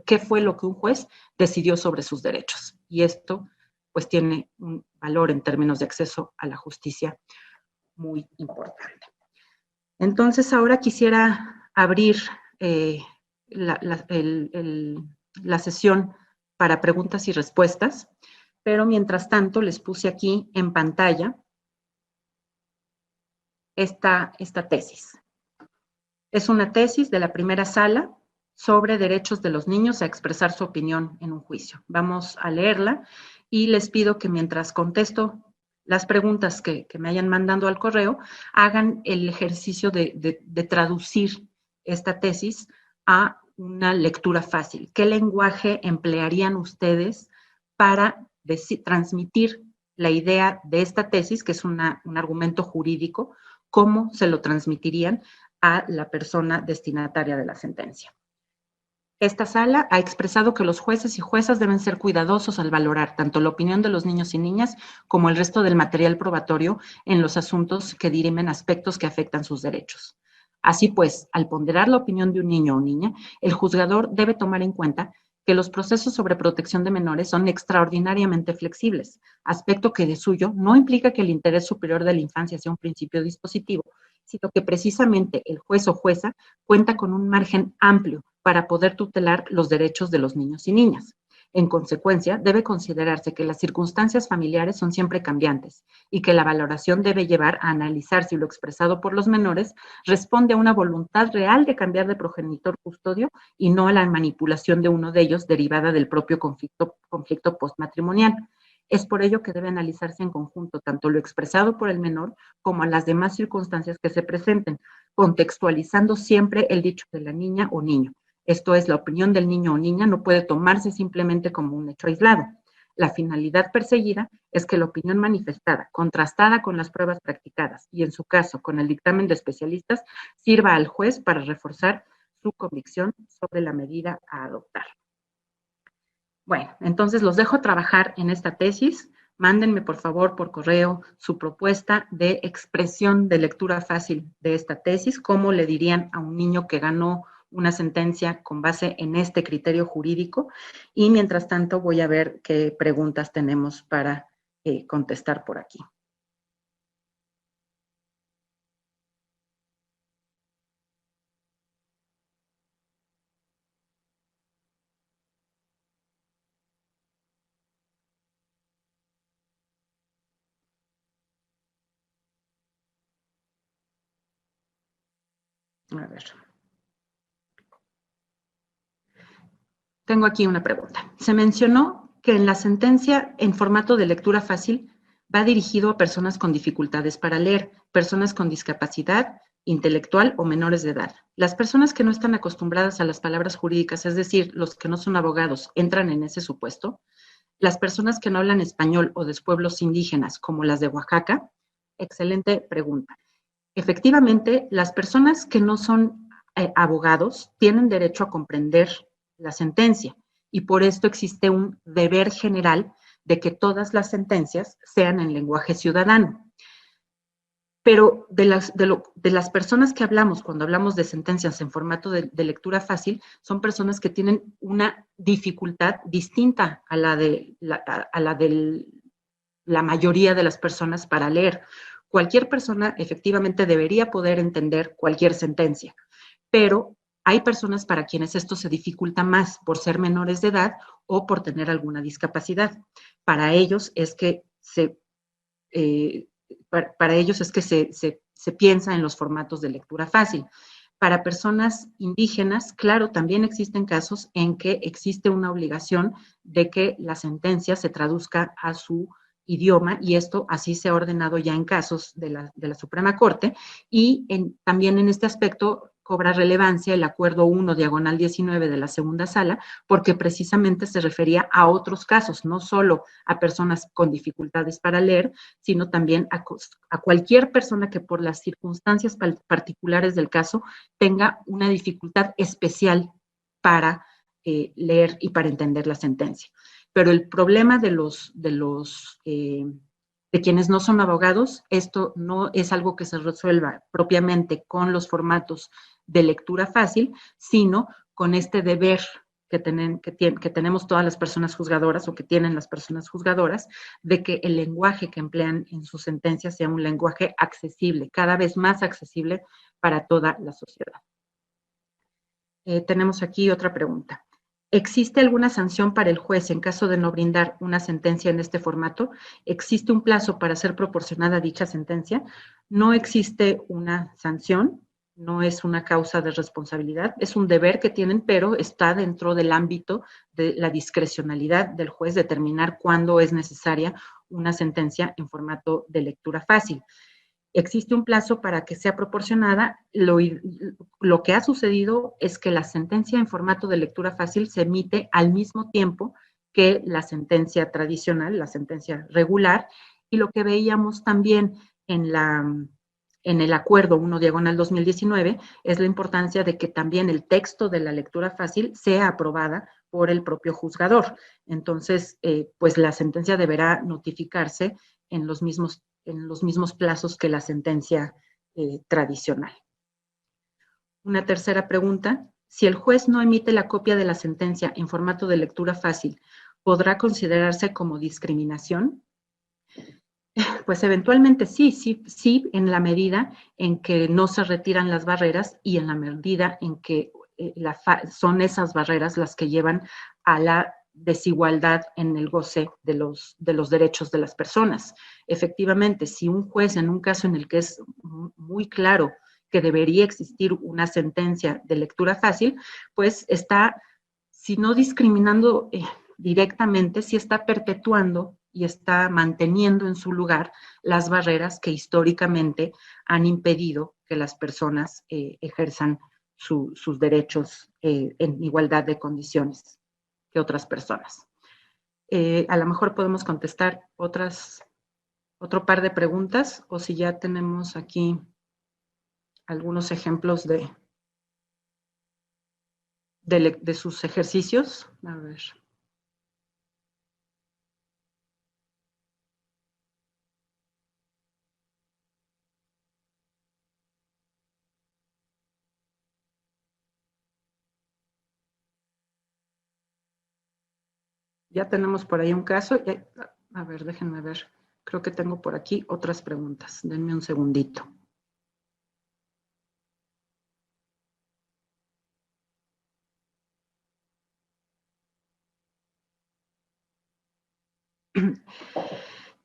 qué fue lo que un juez decidió sobre sus derechos. Y esto pues tiene un valor en términos de acceso a la justicia muy importante. Entonces, ahora quisiera abrir la sesión para preguntas y respuestas, pero mientras tanto les puse aquí en pantalla esta tesis. Es una tesis de la primera sala sobre derechos de los niños a expresar su opinión en un juicio. Vamos a leerla y les pido que mientras contesto las preguntas que me hayan mandado al correo, hagan el ejercicio de traducir esta tesis a una lectura fácil. ¿Qué lenguaje emplearían ustedes para transmitir la idea de esta tesis, que es un argumento jurídico? ¿Cómo se lo transmitirían a la persona destinataria de la sentencia? Esta sala ha expresado que los jueces y juezas deben ser cuidadosos al valorar tanto la opinión de los niños y niñas como el resto del material probatorio en los asuntos que dirimen aspectos que afectan sus derechos. Así pues, al ponderar la opinión de un niño o niña, el juzgador debe tomar en cuenta que los procesos sobre protección de menores son extraordinariamente flexibles, aspecto que de suyo no implica que el interés superior de la infancia sea un principio dispositivo, sino que precisamente el juez o jueza cuenta con un margen amplio para poder tutelar los derechos de los niños y niñas. En consecuencia, debe considerarse que las circunstancias familiares son siempre cambiantes y que la valoración debe llevar a analizar si lo expresado por los menores responde a una voluntad real de cambiar de progenitor custodio y no a la manipulación de uno de ellos derivada del propio conflicto postmatrimonial. Es por ello que debe analizarse en conjunto tanto lo expresado por el menor como las demás circunstancias que se presenten, contextualizando siempre el dicho de la niña o niño. Esto es, la opinión del niño o niña no puede tomarse simplemente como un hecho aislado. La finalidad perseguida es que la opinión manifestada, contrastada con las pruebas practicadas y, en su caso, con el dictamen de especialistas, sirva al juez para reforzar su convicción sobre la medida a adoptar. Bueno, entonces los dejo trabajar en esta tesis. Mándenme, por favor, por correo su propuesta de expresión de lectura fácil de esta tesis, cómo le dirían a un niño que ganó una sentencia con base en este criterio jurídico. Y mientras tanto voy a ver qué preguntas tenemos para contestar por aquí. A ver. Tengo aquí una pregunta. Se mencionó que en la sentencia en formato de lectura fácil va dirigido a personas con dificultades para leer, personas con discapacidad intelectual o menores de edad. Las personas que no están acostumbradas a las palabras jurídicas, es decir, los que no son abogados, ¿entran en ese supuesto? Las personas que no hablan español o de pueblos indígenas, como las de Oaxaca. Excelente pregunta. Efectivamente, las personas que no son abogados tienen derecho a comprender la sentencia y por esto existe un deber general de que todas las sentencias sean en lenguaje ciudadano. Pero de las personas que hablamos cuando hablamos de sentencias en formato de lectura fácil, son personas que tienen una dificultad distinta a la de la mayoría de las personas para leer. Cualquier persona efectivamente debería poder entender cualquier sentencia, pero hay personas para quienes esto se dificulta más por ser menores de edad o por tener alguna discapacidad. Para ellos es que para ellos es que se piensa en los formatos de lectura fácil. Para personas indígenas, claro, también existen casos en que existe una obligación de que la sentencia se traduzca a su idioma y esto así se ha ordenado ya en casos de la Suprema Corte y también en este aspecto cobra relevancia el Acuerdo 1/19 de la segunda sala porque precisamente se refería a otros casos, no solo a personas con dificultades para leer, sino también a cualquier persona que por las circunstancias particulares del caso tenga una dificultad especial para leer y para entender la sentencia. Pero el problema de quienes no son abogados, esto no es algo que se resuelva propiamente con los formatos de lectura fácil, sino con este deber que tenemos todas las personas juzgadoras o que tienen las personas juzgadoras, de que el lenguaje que emplean en sus sentencias sea un lenguaje accesible, cada vez más accesible para toda la sociedad. Tenemos aquí otra pregunta. ¿Existe alguna sanción para el juez en caso de no brindar una sentencia en este formato? ¿Existe un plazo para ser proporcionada dicha sentencia? No existe una sanción, no es una causa de responsabilidad, es un deber que tienen, pero está dentro del ámbito de la discrecionalidad del juez determinar cuándo es necesaria una sentencia en formato de lectura fácil. Existe un plazo para que sea proporcionada. Lo que ha sucedido es que la sentencia en formato de lectura fácil se emite al mismo tiempo que la sentencia tradicional, la sentencia regular, y lo que veíamos también en el acuerdo 1/2019 es la importancia de que también el texto de la lectura fácil sea aprobada por el propio juzgador. Entonces, pues la sentencia deberá notificarse en los mismos plazos que la sentencia tradicional. Una tercera pregunta, si el juez no emite la copia de la sentencia en formato de lectura fácil, ¿podrá considerarse como discriminación? Pues eventualmente sí, en la medida en que no se retiran las barreras y en la medida en que son esas barreras las que llevan a la desigualdad en el goce de los derechos de las personas. Efectivamente, si un juez en un caso en el que es muy claro que debería existir una sentencia de lectura fácil, pues está, si no discriminando directamente, sí está perpetuando y está manteniendo en su lugar las barreras que históricamente han impedido que las personas ejerzan sus derechos en igualdad de condiciones que otras personas. A lo mejor podemos contestar otro par de preguntas, o si ya tenemos aquí algunos ejemplos de sus ejercicios. A ver. Ya tenemos por ahí un caso. A ver, déjenme ver. Creo que tengo por aquí otras preguntas. Denme un segundito.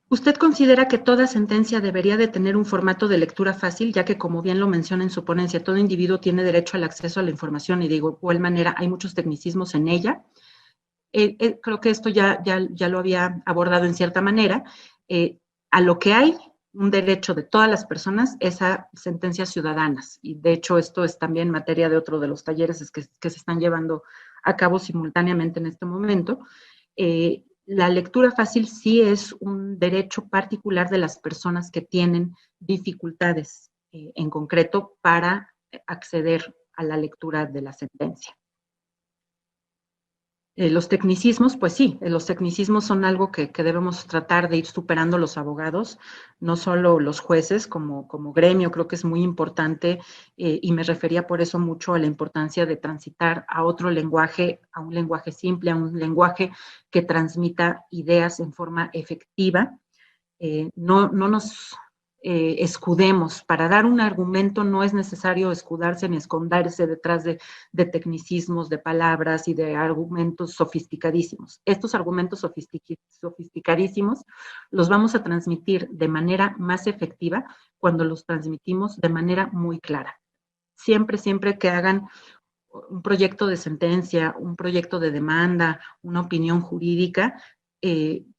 ¿Usted considera que toda sentencia debería de tener un formato de lectura fácil, ya que, como bien lo menciona en su ponencia, todo individuo tiene derecho al acceso a la información y de igual manera hay muchos tecnicismos en ella? Creo que esto ya lo había abordado en cierta manera. A lo que hay un derecho de todas las personas es a sentencias ciudadanas. Y de hecho esto es también materia de otro de los talleres que se están llevando a cabo simultáneamente en este momento. La lectura fácil sí es un derecho particular de las personas que tienen dificultades en concreto para acceder a la lectura de la sentencia. Los tecnicismos, pues sí, los tecnicismos son algo que debemos tratar de ir superando los abogados, no solo los jueces como gremio, creo que es muy importante y me refería por eso mucho a la importancia de transitar a otro lenguaje, a un lenguaje simple, a un lenguaje que transmita ideas en forma efectiva. No nos escudemos. Para dar un argumento no es necesario escudarse ni esconderse detrás de tecnicismos, de palabras y de argumentos sofisticadísimos. Estos argumentos sofisticadísimos los vamos a transmitir de manera más efectiva cuando los transmitimos de manera muy clara. Siempre que hagan un proyecto de sentencia, un proyecto de demanda, una opinión jurídica,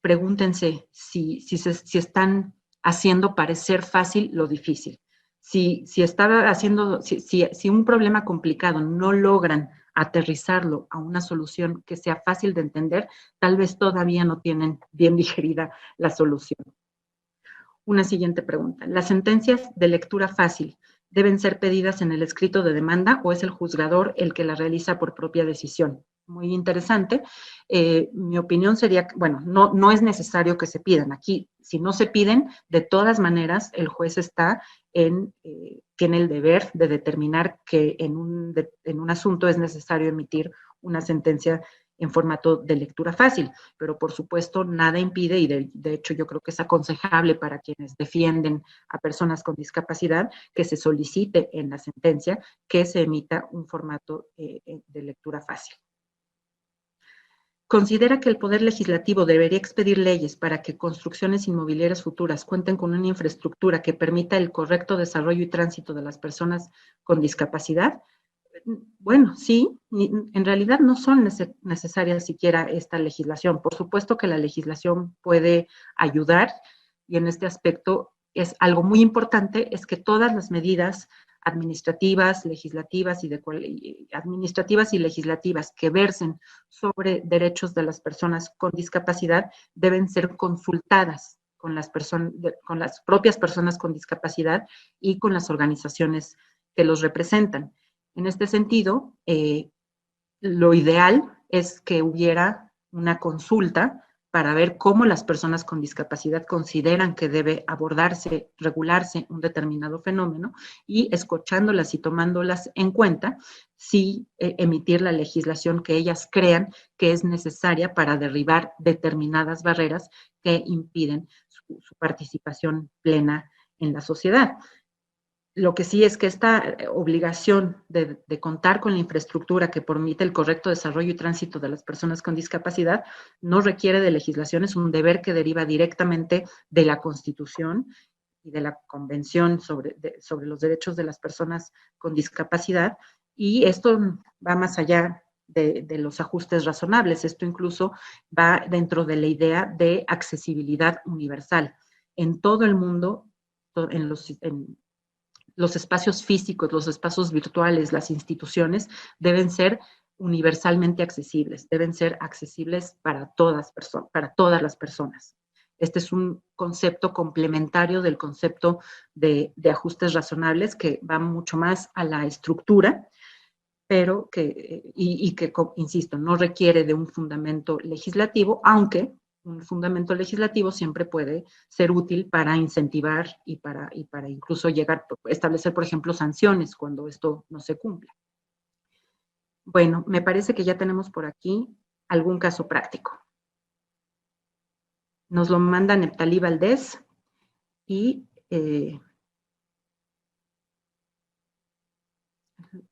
pregúntense si están haciendo parecer fácil lo difícil. Si un problema complicado no logran aterrizarlo a una solución que sea fácil de entender, tal vez todavía no tienen bien digerida la solución. Una siguiente pregunta. ¿Las sentencias de lectura fácil deben ser pedidas en el escrito de demanda o es el juzgador el que la realiza por propia decisión? Muy interesante. Mi opinión sería, bueno, no es necesario que se pidan. Aquí, si no se piden, de todas maneras, el juez está tiene el deber de determinar que en un asunto es necesario emitir una sentencia en formato de lectura fácil, pero por supuesto nada impide, y de hecho yo creo que es aconsejable para quienes defienden a personas con discapacidad, que se solicite en la sentencia que se emita un formato de lectura fácil. ¿Considera que el Poder Legislativo debería expedir leyes para que construcciones inmobiliarias futuras cuenten con una infraestructura que permita el correcto desarrollo y tránsito de las personas con discapacidad? Bueno, sí, en realidad no son necesarias siquiera esta legislación. Por supuesto que la legislación puede ayudar y en este aspecto es algo muy importante, es que todas las medidas administrativas, legislativas administrativas y legislativas que versen sobre derechos de las personas con discapacidad deben ser consultadas con las propias personas con discapacidad y con las organizaciones que los representan. En este sentido, lo ideal es que hubiera una consulta para ver cómo las personas con discapacidad consideran que debe abordarse, regularse un determinado fenómeno y escuchándolas y tomándolas en cuenta, sí emitir la legislación que ellas crean que es necesaria para derribar determinadas barreras que impiden su participación plena en la sociedad. Lo que sí es que esta obligación de contar con la infraestructura que permite el correcto desarrollo y tránsito de las personas con discapacidad no requiere de legislación, es un deber que deriva directamente de la Constitución y de la Convención sobre los derechos de las personas con discapacidad, y esto va más allá de los ajustes razonables, esto incluso va dentro de la idea de accesibilidad universal. En todo el mundo, en los espacios físicos, los espacios virtuales, las instituciones deben ser universalmente accesibles, deben ser accesibles para todas las personas. Este es un concepto complementario del concepto de ajustes razonables que va mucho más a la estructura, pero que, insisto, no requiere de un fundamento legislativo, aunque un fundamento legislativo siempre puede ser útil para incentivar y para incluso llegar, establecer, por ejemplo, sanciones cuando esto no se cumple. Bueno, me parece que ya tenemos por aquí algún caso práctico. Nos lo manda Neptalí Valdés y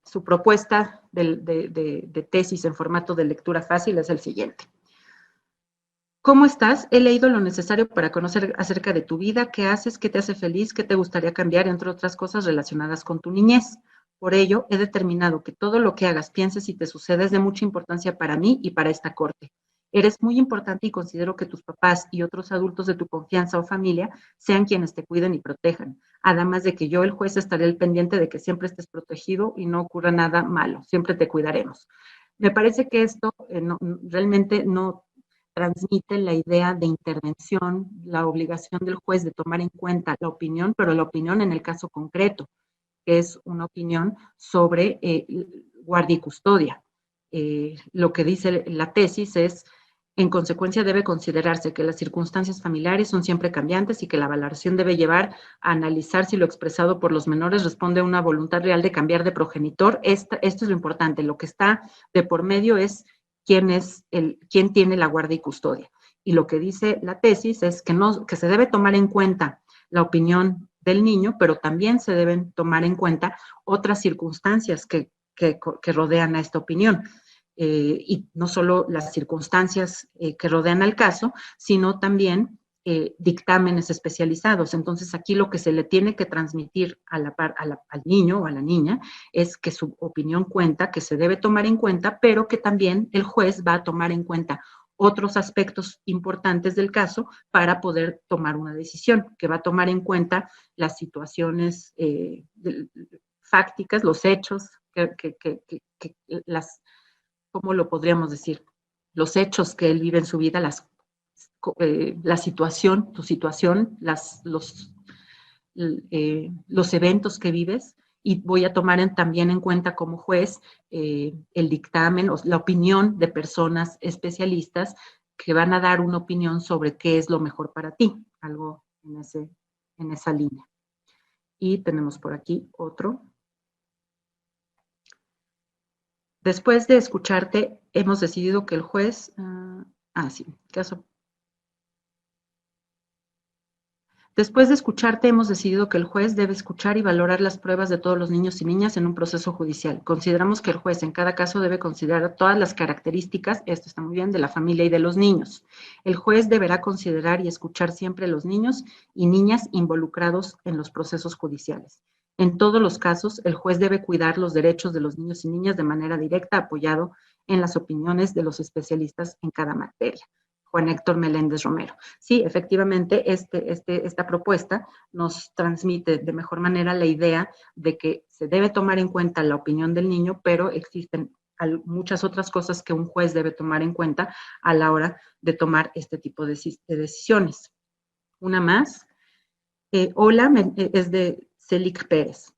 su propuesta de tesis en formato de lectura fácil es el siguiente. ¿Cómo estás? He leído lo necesario para conocer acerca de tu vida, qué haces, qué te hace feliz, qué te gustaría cambiar, entre otras cosas relacionadas con tu niñez. Por ello, he determinado que todo lo que hagas, pienses y te suceda es de mucha importancia para mí y para esta corte. Eres muy importante y considero que tus papás y otros adultos de tu confianza o familia sean quienes te cuiden y protejan. Además de que yo, el juez, estaré al pendiente de que siempre estés protegido y no ocurra nada malo. Siempre te cuidaremos. Me parece que esto realmente no transmite la idea de intervención, la obligación del juez de tomar en cuenta la opinión, pero la opinión en el caso concreto, que es una opinión sobre guardia y custodia. Lo que dice la tesis es, en consecuencia, debe considerarse que las circunstancias familiares son siempre cambiantes y que la valoración debe llevar a analizar si lo expresado por los menores responde a una voluntad real de cambiar de progenitor. Esto es lo importante. Lo que está de por medio es quién tiene la guardia y custodia. Y lo que dice la tesis es que se debe tomar en cuenta la opinión del niño, pero también se deben tomar en cuenta otras circunstancias que rodean a esta opinión. Y no solo las circunstancias que rodean al caso, sino también dictámenes especializados. Entonces, aquí lo que se le tiene que transmitir al niño o a la niña es que su opinión cuenta, que se debe tomar en cuenta, pero que también el juez va a tomar en cuenta otros aspectos importantes del caso para poder tomar una decisión, que va a tomar en cuenta las situaciones fácticas, los hechos, ¿cómo lo podríamos decir? Los hechos que él vive en su vida, la situación, tu situación, los eventos que vives, y voy a tomar también en cuenta como juez el dictamen o la opinión de personas especialistas que van a dar una opinión sobre qué es lo mejor para ti, algo en esa línea. Y tenemos por aquí otro. Después de escucharte, hemos decidido que el juez, sí, caso. Después de escucharte, hemos decidido que el juez debe escuchar y valorar las pruebas de todos los niños y niñas en un proceso judicial. Consideramos que el juez en cada caso debe considerar todas las características, esto está muy bien, de la familia y de los niños. El juez deberá considerar y escuchar siempre a los niños y niñas involucrados en los procesos judiciales. En todos los casos, el juez debe cuidar los derechos de los niños y niñas de manera directa, apoyado en las opiniones de los especialistas en cada materia. Juan Héctor Meléndez Romero. Sí, efectivamente, esta propuesta nos transmite de mejor manera la idea de que se debe tomar en cuenta la opinión del niño, pero existen muchas otras cosas que un juez debe tomar en cuenta a la hora de tomar este tipo de decisiones. Una más. Hola, es de Celic Pérez.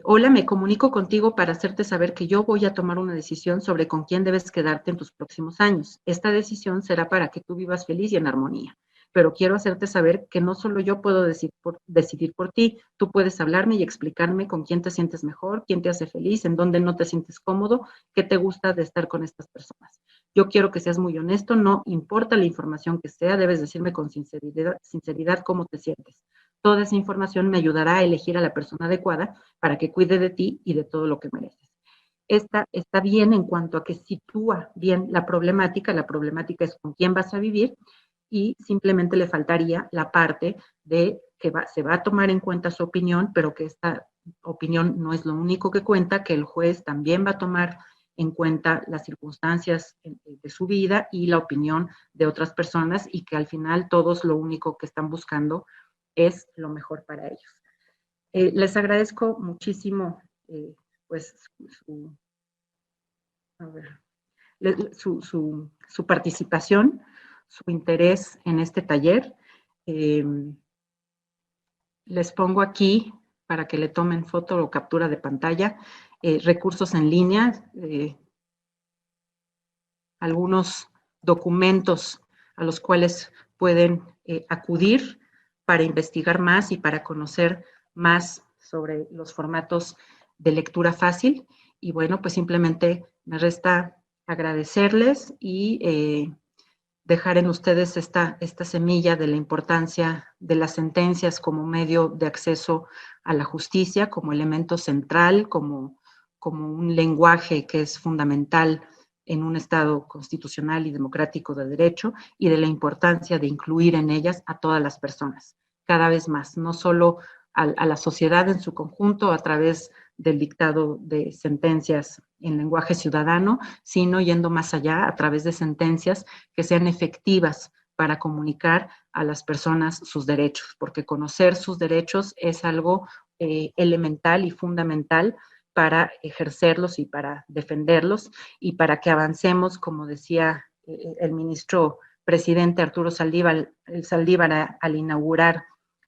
Hola, me comunico contigo para hacerte saber que yo voy a tomar una decisión sobre con quién debes quedarte en tus próximos años. Esta decisión será para que tú vivas feliz y en armonía. Pero quiero hacerte saber que no solo yo puedo decidir por ti, tú puedes hablarme y explicarme con quién te sientes mejor, quién te hace feliz, en dónde no te sientes cómodo, qué te gusta de estar con estas personas. Yo quiero que seas muy honesto, no importa la información que sea, debes decirme con sinceridad cómo te sientes. Toda esa información me ayudará a elegir a la persona adecuada para que cuide de ti y de todo lo que mereces. Esta está bien en cuanto a que sitúa bien la problemática es con quién vas a vivir, y simplemente le faltaría la parte de que se va a tomar en cuenta su opinión, pero que esta opinión no es lo único que cuenta, que el juez también va a tomar en cuenta las circunstancias de su vida y la opinión de otras personas, y que al final todos lo único que están buscando es lo mejor para ellos. Les agradezco muchísimo pues su, a ver, su participación, su interés en este taller. Eh, Les pongo aquí para que le tomen foto o captura de pantalla, recursos en línea, algunos documentos a los cuales pueden acudir para investigar más y para conocer más sobre los formatos de lectura fácil. Y bueno, pues simplemente me resta agradecerles y dejar en ustedes esta semilla de la importancia de las sentencias como medio de acceso a la justicia, como elemento central, como un lenguaje que es fundamental en un Estado constitucional y democrático de derecho, y de la importancia de incluir en ellas a todas las personas, cada vez más, no solo a la sociedad en su conjunto a través del dictado de sentencias en lenguaje ciudadano, sino yendo más allá a través de sentencias que sean efectivas para comunicar a las personas sus derechos, porque conocer sus derechos es algo elemental y fundamental para ejercerlos y para defenderlos, y para que avancemos, como decía el ministro presidente Arturo Saldívar al inaugurar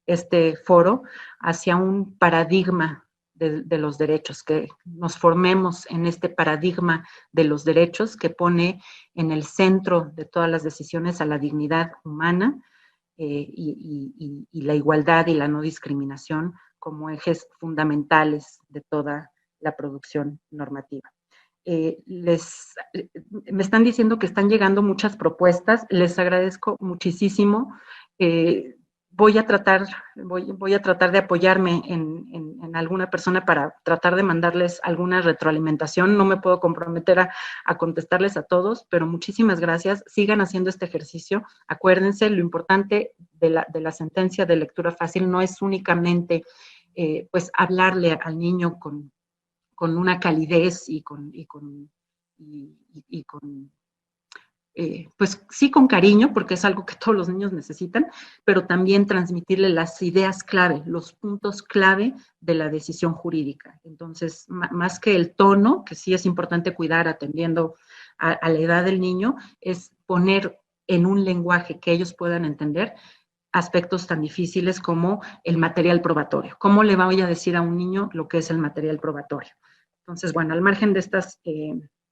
este foro, hacia un paradigma de los derechos, que nos formemos en este paradigma de los derechos que pone en el centro de todas las decisiones a la dignidad humana y la igualdad y la no discriminación como ejes fundamentales de toda la producción normativa. Me están diciendo que están llegando muchas propuestas, les agradezco muchísimo. Voy a tratar de apoyarme en alguna persona para tratar de mandarles alguna retroalimentación. No me puedo comprometer a contestarles a todos, pero muchísimas gracias. Sigan haciendo este ejercicio. Acuérdense, lo importante de la sentencia de lectura fácil no es únicamente pues hablarle al niño con una calidez y con pues sí, con cariño, porque es algo que todos los niños necesitan, pero también transmitirle las ideas clave, los puntos clave de la decisión jurídica. Entonces, más que el tono, que sí es importante cuidar atendiendo a la edad del niño, es poner en un lenguaje que ellos puedan entender aspectos tan difíciles como el material probatorio. ¿Cómo le voy a decir a un niño lo que es el material probatorio? Entonces, bueno, al margen de estas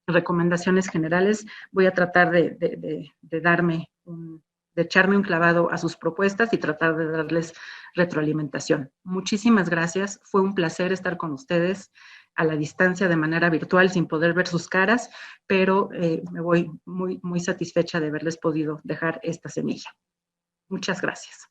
recomendaciones generales, voy a tratar de echarme un clavado a sus propuestas y tratar de darles retroalimentación. Muchísimas gracias, fue un placer estar con ustedes a la distancia de manera virtual sin poder ver sus caras, pero me voy muy, muy satisfecha de haberles podido dejar esta semilla. Muchas gracias.